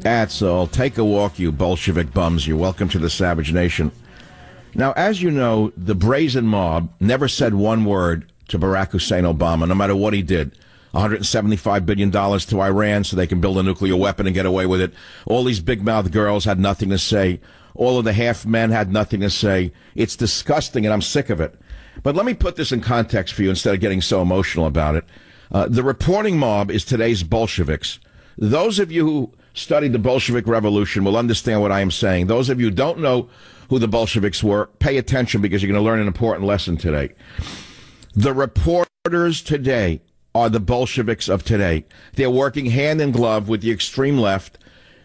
That's all. Take a walk, you Bolshevik bums. You're welcome to the Savage Nation. Now, as you know, the brazen mob never said one word to Barack Hussein Obama, no matter what he did. $175 billion to Iran so they can build a nuclear weapon and get away with it. All these big-mouthed girls had nothing to say. All of the half-men had nothing to say. It's disgusting, and I'm sick of it. But let me put this in context for you instead of getting so emotional about it. The reporting mob is today's Bolsheviks. Those of you who studied the Bolshevik Revolution will understand what I am saying. Those of you who don't know who the Bolsheviks were, pay attention because you're going to learn an important lesson today. The reporters today are the Bolsheviks of today. They're working hand in glove with the extreme left,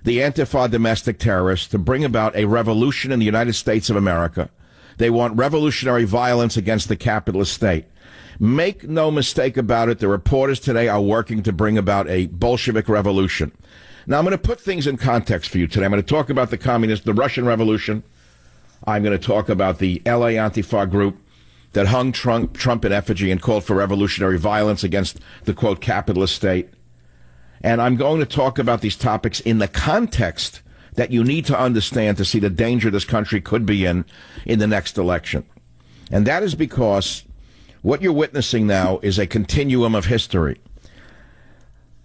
the Antifa domestic terrorists, to bring about a revolution in the United States of America. They want revolutionary violence against the capitalist state. Make no mistake about it, the reporters today are working to bring about a Bolshevik revolution. Now, I'm going to put things in context for you today. I'm going to talk about the Russian Revolution. I'm going to talk about the L.A. Antifa group that hung Trump in effigy and called for revolutionary violence against the, quote, capitalist state. And I'm going to talk about these topics in the context that you need to understand to see the danger this country could be in the next election. And that is because what you're witnessing now is a continuum of history.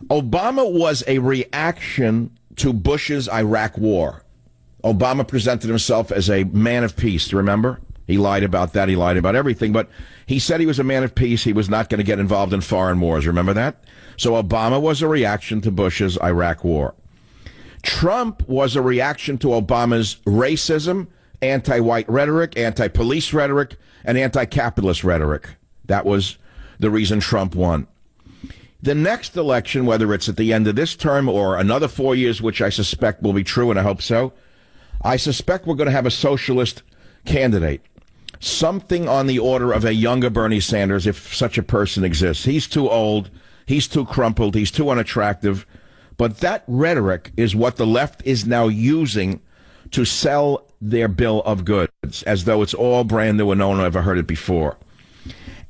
Obama was a reaction to Bush's Iraq war. Obama presented himself as a man of peace, remember? He lied about that. He lied about everything. But he said he was a man of peace. He was not going to get involved in foreign wars. Remember that? So Obama was a reaction to Bush's Iraq war. Trump was a reaction to Obama's racism, anti-white rhetoric, anti-police rhetoric, and anti-capitalist rhetoric. That was the reason Trump won. The next election, whether it's at the end of this term or another 4 years, which I suspect will be true, and I hope so, I suspect we're going to have a socialist candidate. Something on the order of a younger Bernie Sanders, if such a person exists. He's too old, he's too crumpled, he's too unattractive. But that rhetoric is what the left is now using to sell their bill of goods, as though it's all brand new and no one ever heard it before.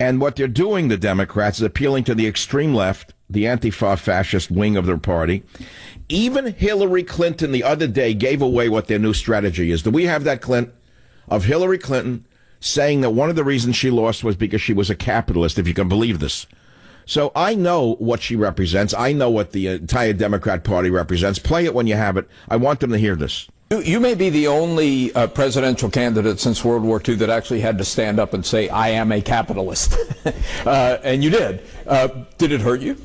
And what they're doing, the Democrats, is appealing to the extreme left, the Antifa fascist wing of their party. Even Hillary Clinton the other day gave away what their new strategy is. Do we have that, Clint? Of Hillary Clinton saying that one of the reasons she lost was because she was a capitalist, if you can believe this. So I know what she represents. I know what the entire Democrat Party represents. Play it when you have it. I want them to hear this. You may be the only presidential candidate since World War II that actually had to stand up and say, I am a capitalist. And you did. Did it hurt you?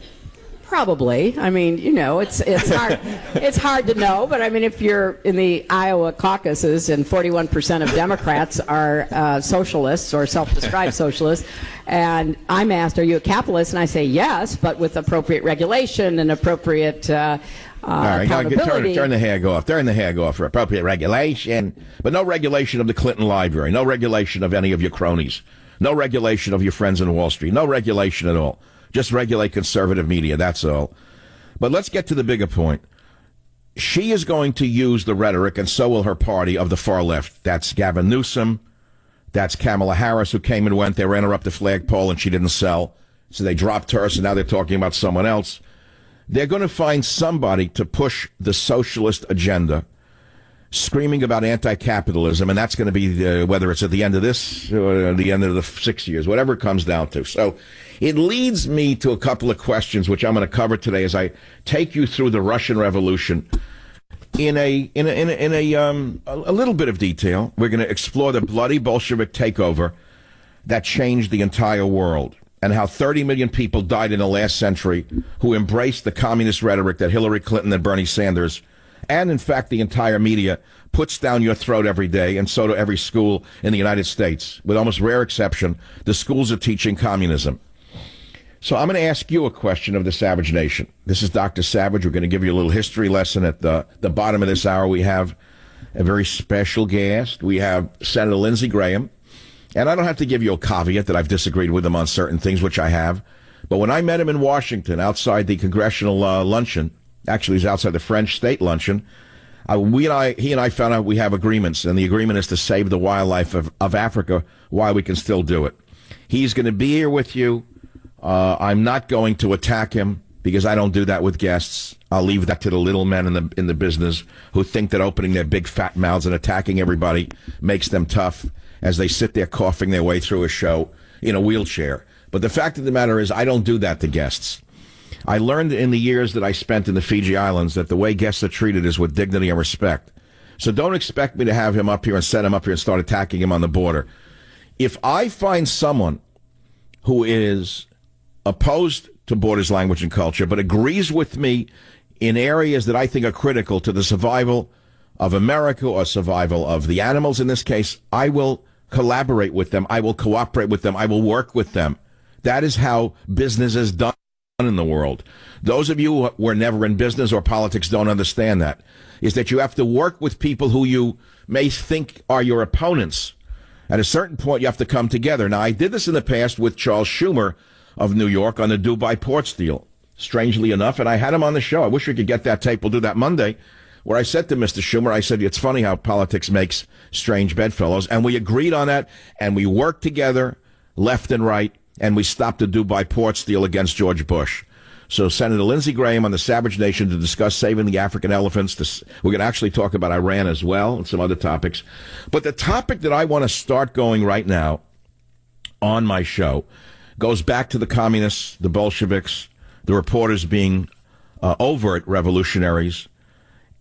Probably. I mean, you know, it's hard. It's hard to know, but I mean, if you're in the Iowa caucuses and 41% of Democrats are socialists or self-described socialists, and I'm asked, "Are you a capitalist?" and I say yes, but with appropriate regulation and appropriate accountability. Turn the hag off. Turn the hag off for appropriate regulation, but no regulation of the Clinton Library, no regulation of any of your cronies, no regulation of your friends in Wall Street, no regulation at all. Just regulate conservative media, that's all. But let's get to the bigger point. She is going to use the rhetoric, and so will her party, of the far left. That's Gavin Newsom. That's Kamala Harris, who came and went. They ran her up the flagpole, and she didn't sell. So they dropped her, so now they're talking about someone else. They're going to find somebody to push the socialist agenda, screaming about anti-capitalism, and that's going to be whether it's at the end of this or the end of the 6 years, whatever it comes down to. So it leads me to a couple of questions, which I'm going to cover today as I take you through the Russian Revolution in a little bit of detail. We're going to explore the bloody Bolshevik takeover that changed the entire world, and how 30 million people died in the last century who embraced the communist rhetoric that Hillary Clinton and Bernie Sanders, and in fact the entire media, puts down your throat every day, and so do every school in the United States. With almost rare exception, the schools are teaching communism. So I'm going to ask you a question of the Savage Nation. This is Dr. Savage. We're going to give you a little history lesson. At the bottom of this hour, we have a very special guest. We have Senator Lindsey Graham. And I don't have to give you a caveat that I've disagreed with him on certain things, which I have. But when I met him in Washington outside the congressional luncheon, actually he's outside the French state luncheon, he and I found out we have agreements, and the agreement is to save the wildlife of Africa while we can still do it. He's going to be here with you. I'm not going to attack him. because I don't do that with guests. I'll leave that to the little men in the business who think that opening their big fat mouths and attacking everybody makes them tough as they sit there coughing their way through a show in a wheelchair. But the fact of the matter is, I don't do that to guests. I learned in the years that I spent in the Fiji Islands that the way guests are treated is with dignity and respect. So don't expect me to have him up here and set him up here and start attacking him on the border. If I find someone who is opposed to borders, language, and culture, but agrees with me in areas that I think are critical to the survival of America or survival of the animals in this case, I will collaborate with them. I will cooperate with them. I will work with them. That is how business is done in the world. Those of you who were never in business or politics don't understand that, is that you have to work with people who you may think are your opponents. At a certain point, you have to come together. Now, I did this in the past with Charles Schumer of New York on the Dubai ports deal, strangely enough, and I had him on the show. I wish we could get that tape. We'll do that Monday, where I said to Mr. Schumer, I said, it's funny how politics makes strange bedfellows, and we agreed on that, and we worked together, left and right, and we stopped the Dubai ports deal against George Bush. So Senator Lindsey Graham on the Savage Nation to discuss saving the African elephants. We're going to actually talk about Iran as well and some other topics. But the topic that I want to start going right now on my show goes back to the communists, the Bolsheviks, the reporters being overt revolutionaries,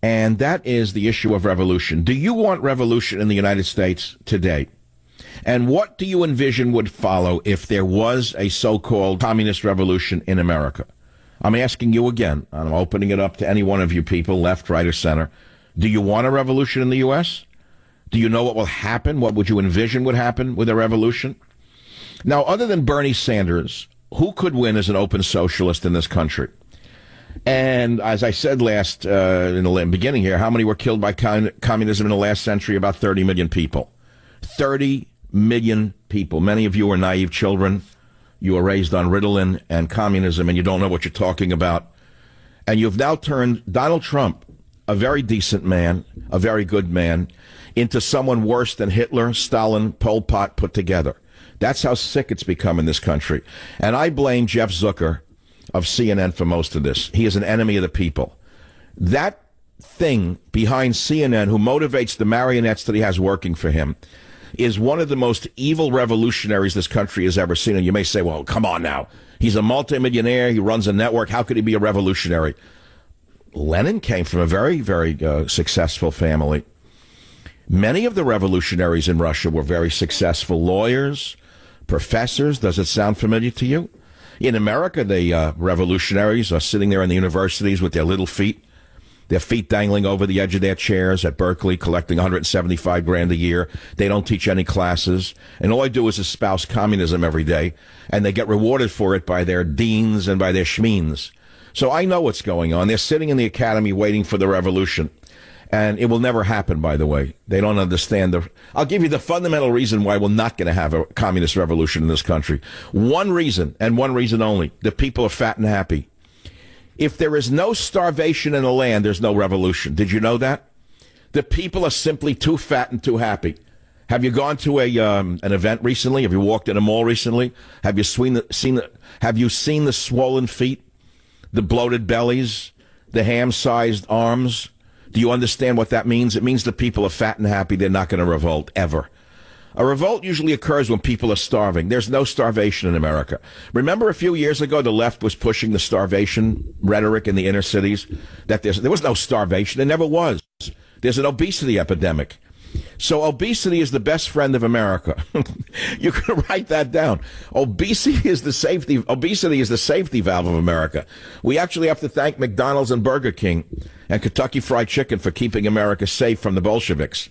and that is the issue of revolution. Do you want revolution in the United States today? And what do you envision would follow if there was a so-called communist revolution in America? I'm asking you again. I'm opening it up to any one of you people, left, right, or center. Do you want a revolution in the U.S.? Do you know what will happen? What would you envision would happen with a revolution? Now, other than Bernie Sanders, who could win as an open socialist in this country? And as I said last in the beginning here, how many were killed by communism in the last century? About 30 million people. 30 million people. Many of you are naive children. You were raised on Ritalin and communism, and you don't know what you're talking about. And you've now turned Donald Trump, a very decent man, a very good man, into someone worse than Hitler, Stalin, Pol Pot put together. That's how sick it's become in this country. And I blame Jeff Zucker of CNN for most of this. He is an enemy of the people. That thing behind CNN who motivates the marionettes that he has working for him is one of the most evil revolutionaries this country has ever seen. And you may say, well, come on now. He's a multimillionaire. He runs a network. How could he be a revolutionary? Lenin came from a very, very successful family. Many of the revolutionaries in Russia were very successful lawyers, professors. Does it sound familiar to you? In America, the revolutionaries are sitting there in the universities with their little feet, their feet dangling over the edge of their chairs at Berkeley, collecting $175,000 a year. They don't teach any classes, and all I do is espouse communism every day, and they get rewarded for it by their deans and by their schmeens. So I know what's going on. They're sitting in the academy waiting for the revolution, and it will never happen, by the way. They don't understand. I'll give you the fundamental reason why we're not going to have a communist revolution in this country. One reason, and one reason only. The people are fat and happy. If there is no starvation in the land, there's no revolution. Did you know that? The people are simply too fat and too happy. Have you gone to an event recently? Have you walked in a mall recently? Have you seen the swollen feet, the bloated bellies, the ham-sized arms? Do you understand what that means? It means the people are fat and happy. They're not going to revolt, ever. A revolt usually occurs when people are starving. There's no starvation in America. Remember a few years ago, the left was pushing the starvation rhetoric in the inner cities? That there was no starvation. There never was. There's an obesity epidemic. So obesity is the best friend of America. You can write that down. Obesity is the safety valve of America. We actually have to thank McDonald's and Burger King and Kentucky Fried Chicken for keeping America safe from the Bolsheviks.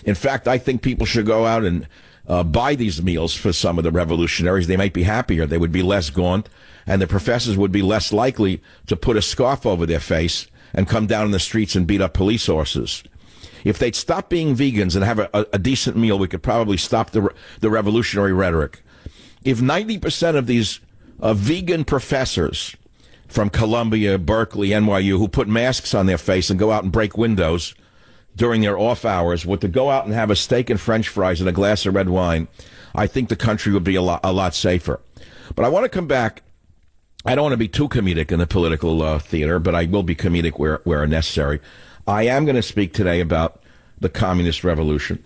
In fact, I think people should go out and buy these meals for some of the revolutionaries. They might be happier. They would be less gaunt, and the professors would be less likely to put a scarf over their face and come down in the streets and beat up police horses. If they'd stop being vegans and have a decent meal, we could probably stop the revolutionary rhetoric. If 90% of these vegan professors from Columbia, Berkeley, NYU, who put masks on their face and go out and break windows during their off hours were to go out and have a steak and French fries and a glass of red wine, I think the country would be a lot safer. But I want to come back I don't want to be too comedic in the political theater, but I will be comedic where necessary. I am going to speak today about the communist revolution.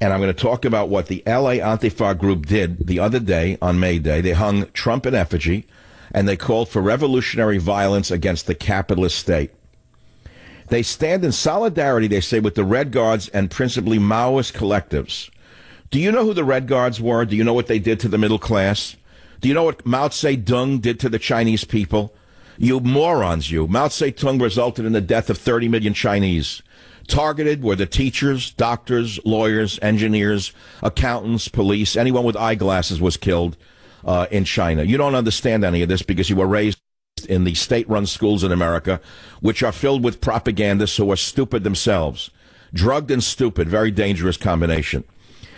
And I'm going to talk about what the L.A. Antifa group did the other day on May Day. They hung Trump in effigy, and they called for revolutionary violence against the capitalist state. They stand in solidarity, they say, with the Red Guards and principally Maoist collectives. Do you know who the Red Guards were? Do you know what they did to the middle class? Do you know what Mao Zedong did to the Chinese people? You morons, you. Mao Zedong resulted in the death of 30 million Chinese. Targeted were the teachers, doctors, lawyers, engineers, accountants, police. Anyone with eyeglasses was killed in China. You don't understand any of this because you were raised in the state-run schools in America, which are filled with propagandists who are stupid themselves. Drugged and stupid, very dangerous combination.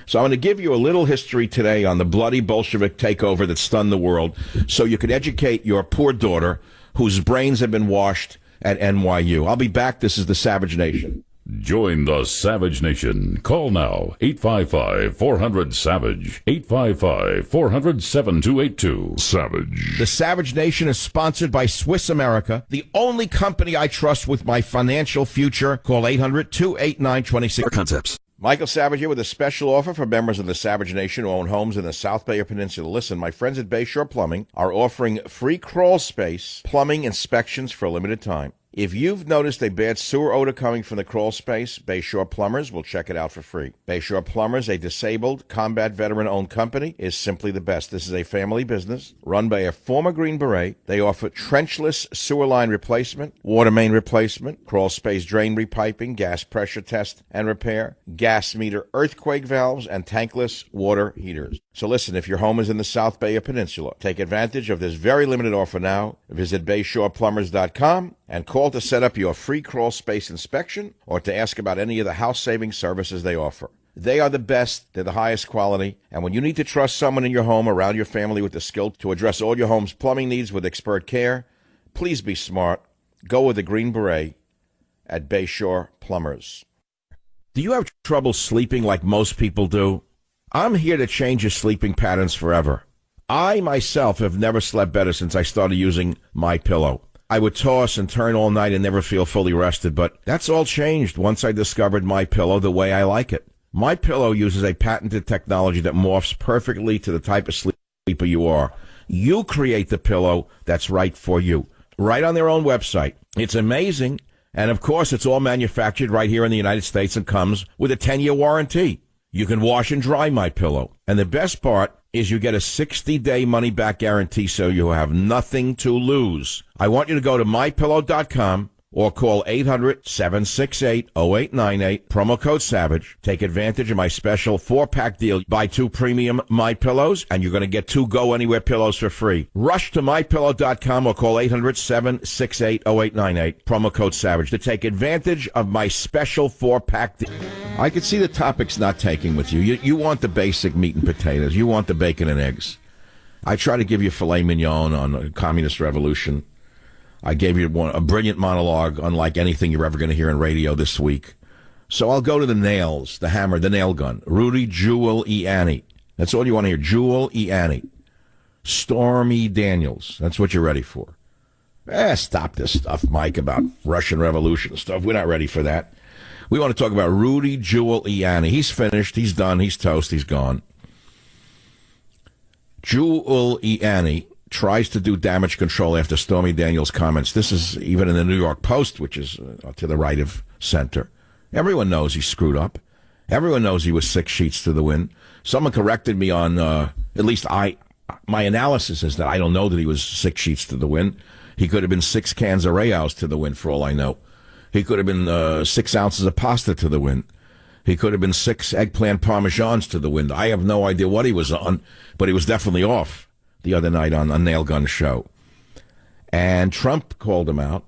So I'm going to give you a little history today on the bloody Bolshevik takeover that stunned the world so you could educate your poor daughter whose brains have been washed at NYU. I'll be back. This is the Savage Nation. Join the Savage Nation. Call now, 855-400-SAVAGE, 855-400-7282. Savage. The Savage Nation is sponsored by Swiss America, the only company I trust with my financial future. Call 800-289-26. Concepts. Michael Savage here with a special offer for members of the Savage Nation who own homes in the South Bay Peninsula. Listen, my friends at Bayshore Plumbing are offering free crawl space plumbing inspections for a limited time. If you've noticed a bad sewer odor coming from the crawl space, Bayshore Plumbers will check it out for free. Bayshore Plumbers, a disabled, combat veteran-owned company, is simply the best. This is a family business run by a former Green Beret. They offer trenchless sewer line replacement, water main replacement, crawl space drain repiping, gas pressure test and repair, gas meter earthquake valves, and tankless water heaters. So listen, if your home is in the South Bay Peninsula, take advantage of this very limited offer now. Visit BayshorePlumbers.com and call to set up your free crawl space inspection or to ask about any of the house-saving services they offer. They are the best, they're the highest quality, and when you need to trust someone in your home around your family with the skill to address all your home's plumbing needs with expert care, please be smart. Go with the Green Beret at Bayshore Plumbers. Do you have trouble sleeping like most people do? I'm here to change your sleeping patterns forever. I, myself, have never slept better since I started using MyPillow. I would toss and turn all night and never feel fully rested, but that's all changed once I discovered MyPillow the way I like it. MyPillow uses a patented technology that morphs perfectly to the type of sleeper you are. You create the pillow that's right for you, right on their own website. It's amazing, and of course, it's all manufactured right here in the United States and comes with a 10-year warranty. You can wash and dry MyPillow, and the best part is you get a 60-day money-back guarantee, so you have nothing to lose. I want you to go to MyPillow.com or call 800-768-0898, promo code SAVAGE. Take advantage of my special 4-pack deal. Buy 2 premium MyPillows, and you're going to get 2 Go Anywhere pillows for free. Rush to MyPillow.com or call 800-768-0898, promo code SAVAGE, to take advantage of my special 4-pack deal. I can see the topic's not taking with you. You want the basic meat and potatoes. You want the bacon and eggs. I try to give you filet mignon on the communist revolution. I gave you a brilliant monologue, unlike anything you're ever going to hear in radio this week. So I'll go to the nails, the hammer, the nail gun. Rudy Jewel E. Annie. That's all you want to hear. Jewel E. Annie. Stormy Daniels. That's what you're ready for. Stop this stuff, Mike, about Russian Revolution stuff. We're not ready for that. We want to talk about Rudy Jewel E. Annie. He's finished. He's done. He's toast. He's gone. Jewel E. Annie tries to do damage control after Stormy Daniels' comments. This is even in the New York Post, which is to the right of center. Everyone knows he screwed up. Everyone knows he was 6 sheets to the wind. Someone corrected me on, at least my analysis is that I don't know that he was 6 sheets to the wind. He could have been 6 cans of Rayo's to the wind, for all I know. He could have been 6 ounces of pasta to the wind. He could have been 6 eggplant parmesans to the wind. I have no idea what he was on, but he was definitely off the other night on a Nail Gun show. And Trump called him out.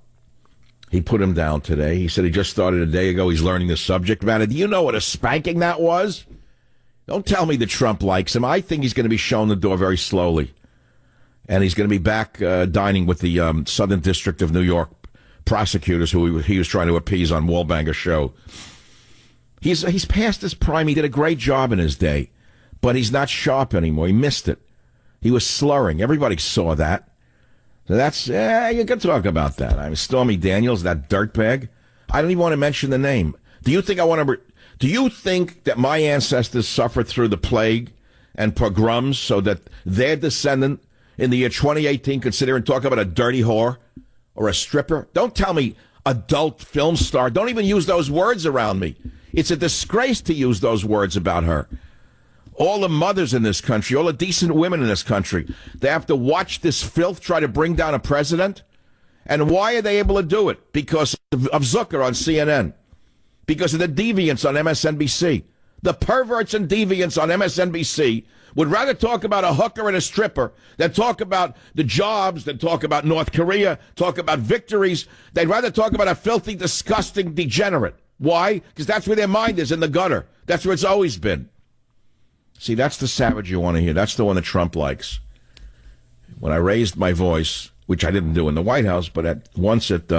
He put him down today. He said he just started a day ago. He's learning the subject matter. Do you know what a spanking that was? Don't tell me that Trump likes him. I think he's going to be shown the door very slowly. And he's going to be back dining with the Southern District of New York prosecutors who he was trying to appease on Wallbanger's show. He's past his prime. He did a great job in his day, but he's not sharp anymore. He missed it. He was slurring. Everybody saw that. So that's, you can talk about that. I mean, Stormy Daniels, that dirtbag. I don't even want to mention the name. Do you think do you think that my ancestors suffered through the plague and pogroms so that their descendant in the year 2018 could sit there and talk about a dirty whore or a stripper? Don't tell me adult film star. Don't even use those words around me. It's a disgrace to use those words about her. All the mothers in this country, all the decent women in this country, they have to watch this filth try to bring down a president. And why are they able to do it? Because of Zucker on CNN. Because of the deviants on MSNBC. The perverts and deviants on MSNBC would rather talk about a hooker and a stripper than talk about the jobs, than talk about North Korea, talk about victories. They'd rather talk about a filthy, disgusting degenerate. Why? Because that's where their mind is, in the gutter. That's where it's always been. See, that's the savage you want to hear. That's the one that Trump likes. When I raised my voice, which I didn't do in the White House, but once at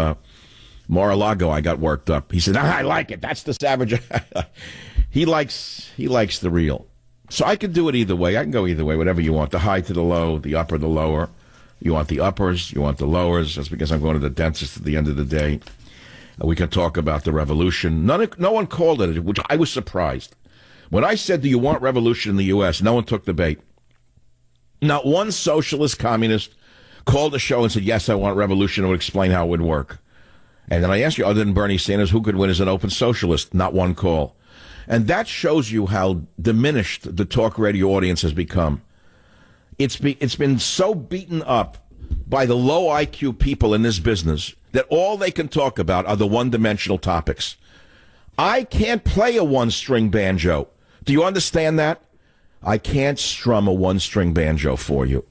Mar-a-Lago, I got worked up. He said, I like it. That's the savage. He likes the real. So I can do it either way. I can go either way, whatever you want. The high to the low, the upper, the lower. You want the uppers, you want the lowers. That's because I'm going to the dentist at the end of the day. We can talk about the revolution. No one called it, which I was surprised. When I said, do you want revolution in the U.S., no one took the bait. Not one socialist communist called the show and said, yes, I want revolution, and would explain how it would work. And then I asked you, other than Bernie Sanders, who could win as an open socialist? Not one call. And that shows you how diminished the talk radio audience has become. It's been so beaten up by the low IQ people in this business that all they can talk about are the one-dimensional topics. I can't play a one-string banjo. Do you understand that? I can't strum a one-string banjo for you.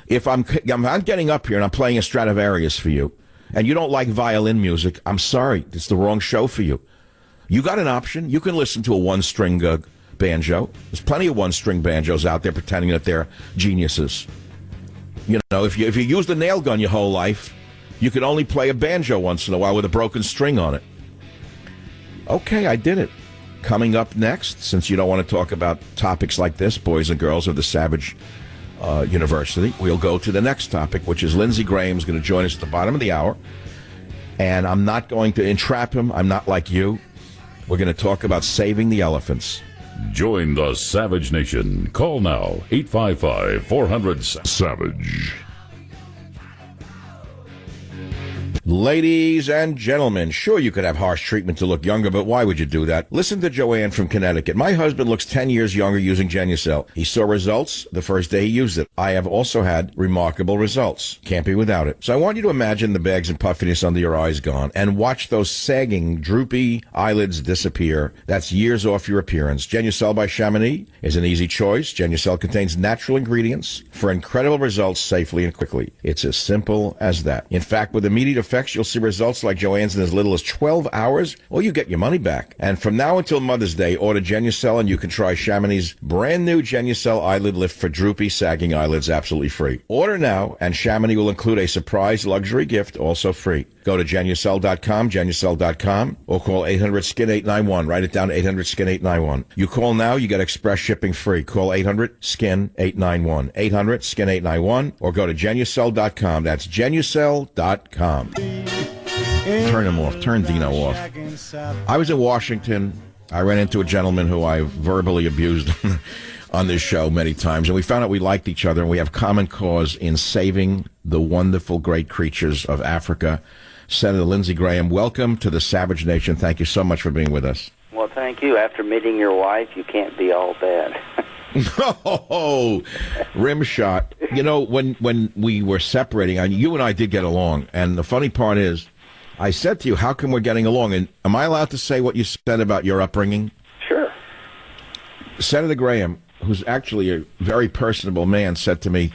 If I'm getting up here and I'm playing a Stradivarius for you, and you don't like violin music, I'm sorry, it's the wrong show for you. You got an option. You can listen to a one-string banjo. There's plenty of one-string banjos out there pretending that they're geniuses. You know, if you use the nail gun your whole life, you can only play a banjo once in a while with a broken string on it. Okay, I did it. Coming up next, since you don't want to talk about topics like this, boys and girls of the Savage University, we'll go to the next topic, which is Lindsey Graham's going to join us at the bottom of the hour. And I'm not going to entrap him. I'm not like you. We're going to talk about saving the elephants. Join the Savage Nation. Call now, 855-400-SAVAGE. Ladies and gentlemen, sure you could have harsh treatment to look younger, but why would you do that? Listen to Joanne from Connecticut. My husband looks 10 years younger using Genucel. He saw results the first day he used it. I have also had remarkable results. Can't be without it. So I want you to imagine the bags and puffiness under your eyes gone and watch those sagging, droopy eyelids disappear. That's years off your appearance. Genucel by Chamonix is an easy choice. Genucel contains natural ingredients for incredible results safely and quickly. It's as simple as that. In fact, with immediate effects, you'll see results like Joanne's in as little as 12 hours, or you get your money back. And from now until Mother's Day, order Genucel and you can try Chamonix's brand new Genucel Eyelid Lift for droopy, sagging eyelids absolutely free. Order now, and Chamonix will include a surprise luxury gift, also free. Go to Genucel.com, Genucel.com, or call 800-SKIN-891. Write it down, 800-SKIN-891. You call now, you get express shipping free. Call 800-SKIN-891. 800-SKIN-891, or go to Genucel.com. That's Genucel.com. Turn him off. Turn Dino off. I was in Washington. I ran into a gentleman who I verbally abused on this show many times, and we found out we liked each other, and we have common cause in saving the wonderful, great creatures of Africa. Senator Lindsey Graham, welcome to the Savage Nation. Thank you so much for being with us. Well, thank you. After meeting your wife, you can't be all bad. Oh, rim shot. You know, when we were separating, you and I did get along, and the funny part is, I said to you, how come we're getting along? And am I allowed to say what you said about your upbringing? Sure. Senator Graham, who's actually a very personable man, said to me,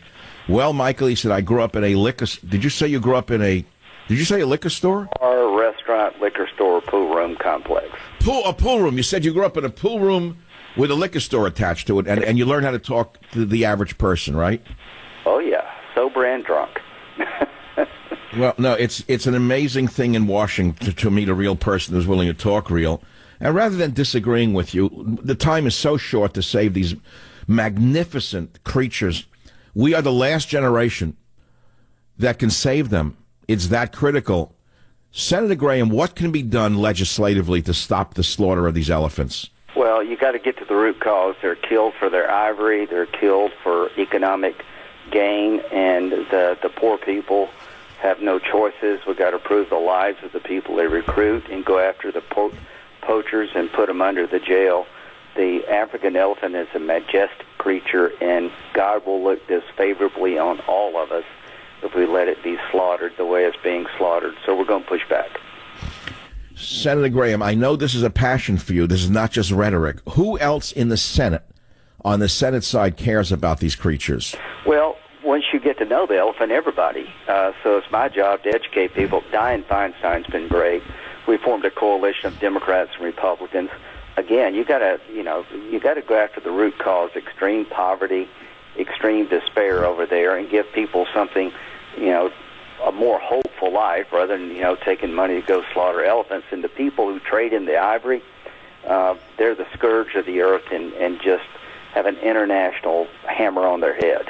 well, Michael, he said, I grew up in a liquor... Did you say you grew up in a... Did you say a liquor store? Or restaurant, liquor store, pool room complex. A pool room. You said you grew up in a pool room with a liquor store attached to it, and you learned how to talk to the average person, right? Oh, yeah. Sober and drunk. Well, no, it's an amazing thing in Washington to meet a real person who's willing to talk real. And rather than disagreeing with you, the time is so short to save these magnificent creatures. We are the last generation that can save them. It's that critical. Senator Graham, what can be done legislatively to stop the slaughter of these elephants? Well, you got to get to the root cause. They're killed for their ivory. They're killed for economic gain, and the poor people have no choices. We've got to prove the lives of the people they recruit and go after the poachers and put them under the jail. The African elephant is a majestic creature, and God will look disfavorably on all of us if we let it be slaughtered the way it's being slaughtered. So we're going to push back. Senator Graham, I know this is a passion for you. This is not just rhetoric. Who else in the Senate, on the Senate side, cares about these creatures? Well, once you get to know the elephant, everybody. So it's my job to educate people. Dianne Feinstein's been great. We formed a coalition of Democrats and Republicans. Again, you got to go after the root cause: extreme poverty, extreme despair over there, and give people something, a more hopeful life rather than taking money to go slaughter elephants. And the people who trade in the ivory, they're the scourge of the earth, and just have an international hammer on their head.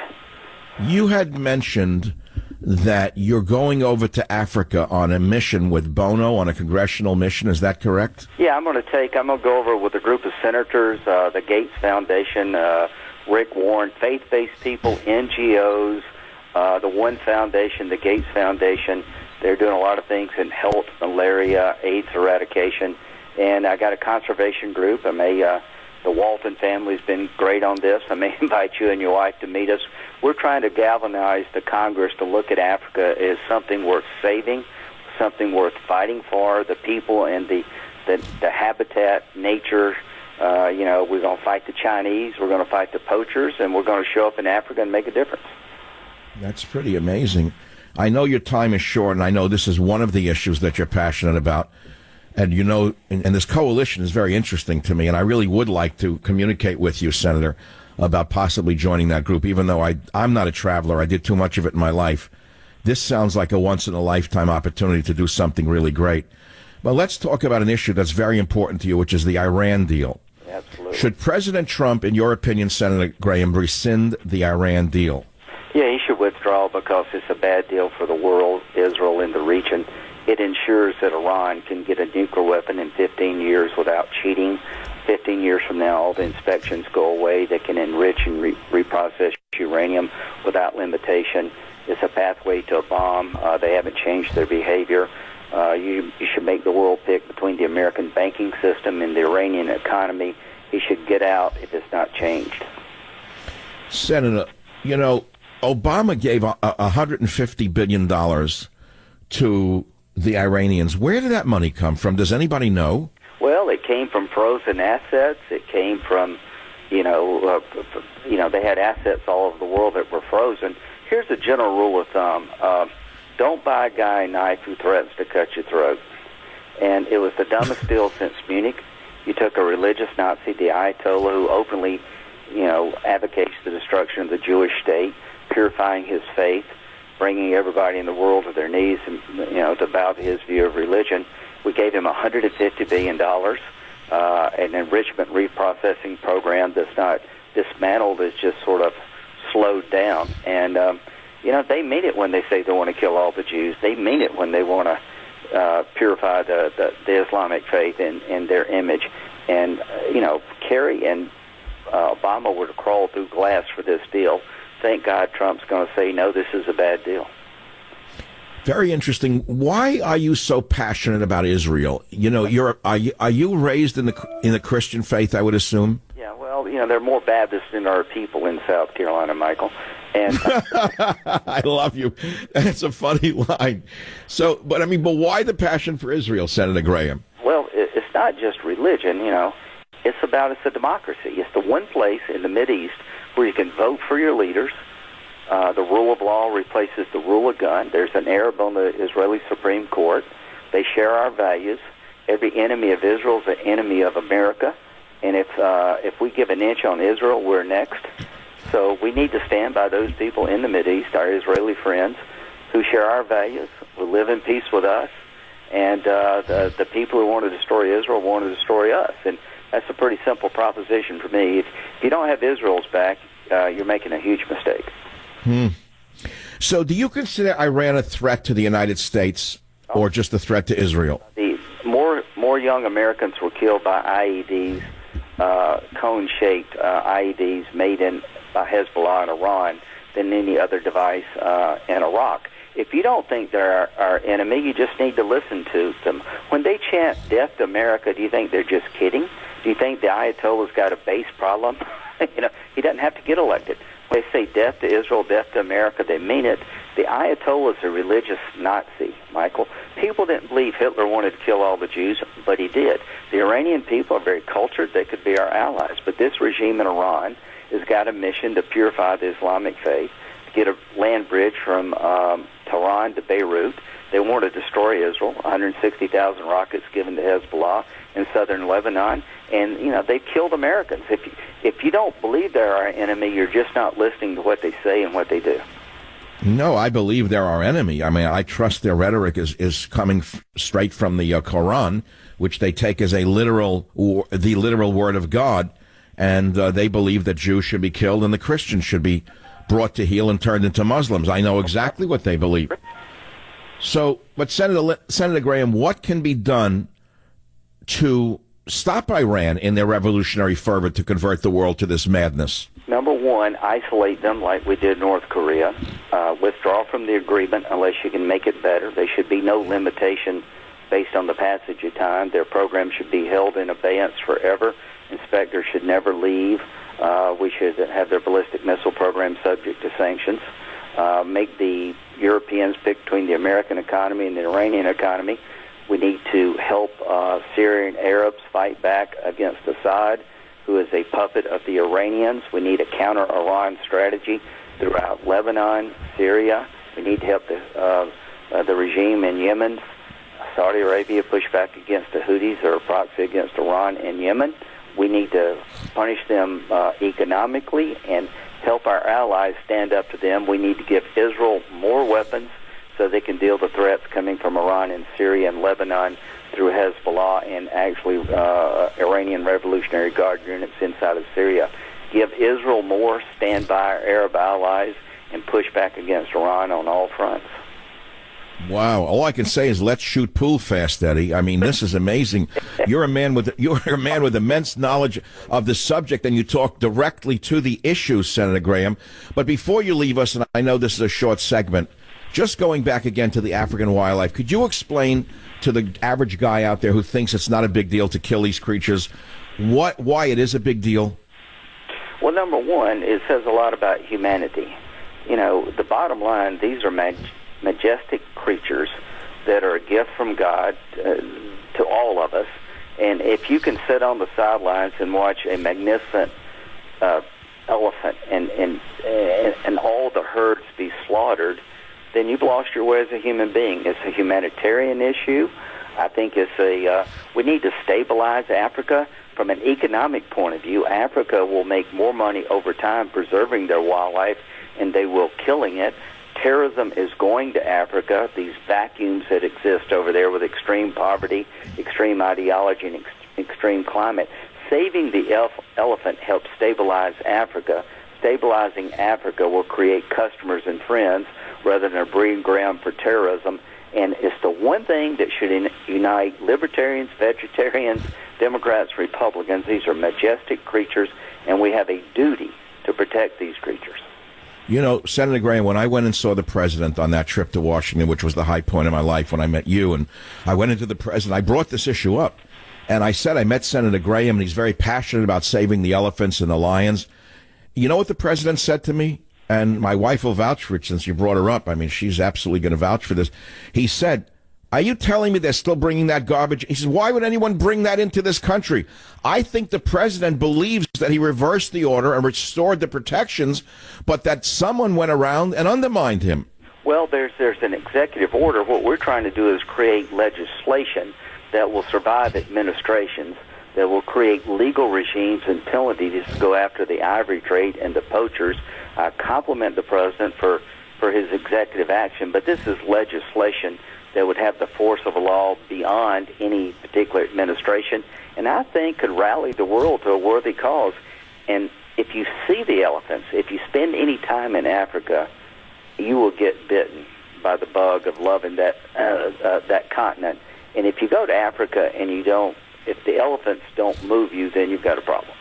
You had mentioned that you're going over to Africa on a mission with Bono, on a congressional mission. Is that correct? Yeah, I'm going to go over with a group of senators, the Gates Foundation, Rick Warren, faith-based people, NGOs, the One Foundation, the Gates Foundation. They're doing a lot of things in health, malaria, AIDS eradication. And I got a conservation group. The Walton family's been great on this. I may invite you and your wife to meet us. We're trying to galvanize the Congress to look at Africa as something worth saving, something worth fighting for, the people and the habitat, nature. We're going to fight the Chinese, we're going to fight the poachers, and we're going to show up in Africa and make a difference. That's pretty amazing. I know your time is short, and I know this is one of the issues that you're passionate about. And and this coalition is very interesting to me, and I really would like to communicate with you, Senator, about possibly joining that group, even though I'm not a traveler. I did too much of it in my life. This sounds like a once-in-a-lifetime opportunity to do something really great. But let's talk about an issue that's very important to you, which is the Iran deal. Absolutely. Should President Trump, in your opinion, Senator Graham, rescind the Iran deal? Yeah, he should withdraw because it's a bad deal for the world, Israel, and the region. It ensures that Iran can get a nuclear weapon in 15 years without cheating. 15 years from now, all the inspections go away. They can enrich and reprocess uranium without limitation. It's a pathway to a bomb. They haven't changed their behavior. You should make the world pick between the American banking system and the Iranian economy. He should get out if it's not changed. Senator, Obama gave $150 billion to the Iranians. Where did that money come from? Does anybody know? Well, it came from frozen assets. It came from, they had assets all over the world that were frozen. Here's a general rule of thumb. Don't buy a guy a knife who threatens to cut your throat. And it was the dumbest deal since Munich. You took a religious Nazi, the Ayatollah, who openly, advocates the destruction of the Jewish state, purifying his faith, bringing everybody in the world to their knees and, to bow to his view of religion. We gave him $150 billion, an enrichment reprocessing program that's not dismantled, it's just sort of slowed down. And, they mean it when they say they want to kill all the Jews. They mean it when they want to purify the Islamic faith and their image. And, Kerry and Obama were to crawl through glass for this deal. Thank God Trump's going to say, no, this is a bad deal. Very interesting. Why are you so passionate about Israel? Are you raised in the Christian faith, I would assume? Yeah, well, there are more Baptists than there are people in South Carolina, Michael. And I love you. That's a funny line. So, but why the passion for Israel, Senator Graham? Well, it's not just religion, It's a democracy. It's the one place in the Mideast where you can vote for your leaders. The rule of law replaces the rule of gun. There's an Arab on the Israeli Supreme Court. They share our values. Every enemy of Israel is an enemy of America. And if we give an inch on Israel, we're next. So we need to stand by those people in the Mideast, our Israeli friends, who share our values, who live in peace with us. And the people who want to destroy Israel want to destroy us. And that's a pretty simple proposition for me. If you don't have Israel's back, you're making a huge mistake. So do you consider Iran a threat to the United States or just a threat to Israel? The more young Americans were killed by IEDs, cone-shaped IEDs made by Hezbollah in Iran than any other device in Iraq. If you don't think they're our enemy, you just need to listen to them. When they chant death to America, do you think they're just kidding? Do you think the Ayatollah's got a base problem? He doesn't have to get elected. When they say death to Israel, death to America, they mean it. The Ayatollah is a religious Nazi, Michael. People didn't believe Hitler wanted to kill all the Jews, but he did. The Iranian people are very cultured. They could be our allies. But this regime in Iran has got a mission to purify the Islamic faith, to get a land bridge from Tehran to Beirut. They want to destroy Israel, 160,000 rockets given to Hezbollah in southern Lebanon. And, they've killed Americans. If you don't believe they're our enemy, you're just not listening to what they say and what they do. No, I believe they're our enemy. I mean, I trust their rhetoric is coming straight from the Quran, which they take as the literal word of God. And they believe that Jews should be killed and the Christians should be brought to heel and turned into Muslims. I know exactly what they believe. So, but Senator Graham, what can be done to stop Iran in their revolutionary fervor to convert the world to this madness? Number one, isolate them like we did North Korea. Withdraw from the agreement unless you can make it better. There should be no limitation based on the passage of time. Their program should be held in abeyance forever. Inspectors should never leave. We should have their ballistic missile program subject to sanctions. Make the Europeans pick between the American economy and the Iranian economy. We need to help Syrian Arabs fight back against Assad, who is a puppet of the Iranians. We need a counter-Iran strategy throughout Lebanon, Syria. We need to help the regime in Yemen. Saudi Arabia push back against the Houthis or a proxy against Iran in Yemen. We need to punish them economically and help our allies stand up to them. We need to give Israel more weapons so they can deal with the threats coming from Iran and Syria and Lebanon through Hezbollah and actually Iranian Revolutionary Guard units inside of Syria. Give Israel more, stand by our Arab allies, and push back against Iran on all fronts. Wow! All I can say is let's shoot pool fast, Eddie. I mean, this is amazing. You're a man with immense knowledge of the subject, and you talk directly to the issue, Senator Graham. But before you leave us, and I know this is a short segment, just going back again to the African wildlife, could you explain to the average guy out there who thinks it's not a big deal to kill these creatures why it is a big deal? Well, number one, it says a lot about humanity. The bottom line, these are majestic creatures that are a gift from God to all of us. And if you can sit on the sidelines and watch a magnificent elephant and all the herds be slaughtered, then you've lost your way as a human being. It's a humanitarian issue. I think we need to stabilize Africa. From an economic point of view, Africa will make more money over time preserving their wildlife, and they will killing it. Terrorism is going to Africa. These vacuums that exist over there with extreme poverty, extreme ideology, and extreme climate. Saving the elephant helps stabilize Africa. Stabilizing Africa will create customers and friends rather than a breeding ground for terrorism. And it's the one thing that should unite libertarians, vegetarians, Democrats, Republicans. These are majestic creatures, and we have a duty to protect these creatures. Senator Graham, when I went and saw the president on that trip to Washington, which was the high point of my life when I met you, and I went into the president, I brought this issue up. And I said I met Senator Graham, and he's very passionate about saving the elephants and the lions. You know what the president said to me? And my wife will vouch for it since you brought her up. I mean, she's absolutely going to vouch for this. He said, are you telling me they're still bringing that garbage? He says, why would anyone bring that into this country? I think the president believes that he reversed the order and restored the protections, but that someone went around and undermined him. Well, there's an executive order. What we're trying to do is create legislation that will survive administrations, that will create legal regimes and penalties to go after the ivory trade and the poachers. Compliment the president for his executive action, but this is legislation that would have the force of a law beyond any particular administration, and I think could rally the world to a worthy cause. And if you see the elephants, if you spend any time in Africa, you will get bitten by the bug of loving that continent. And if you go to Africa and if the elephants don't move you, then you've got a problem.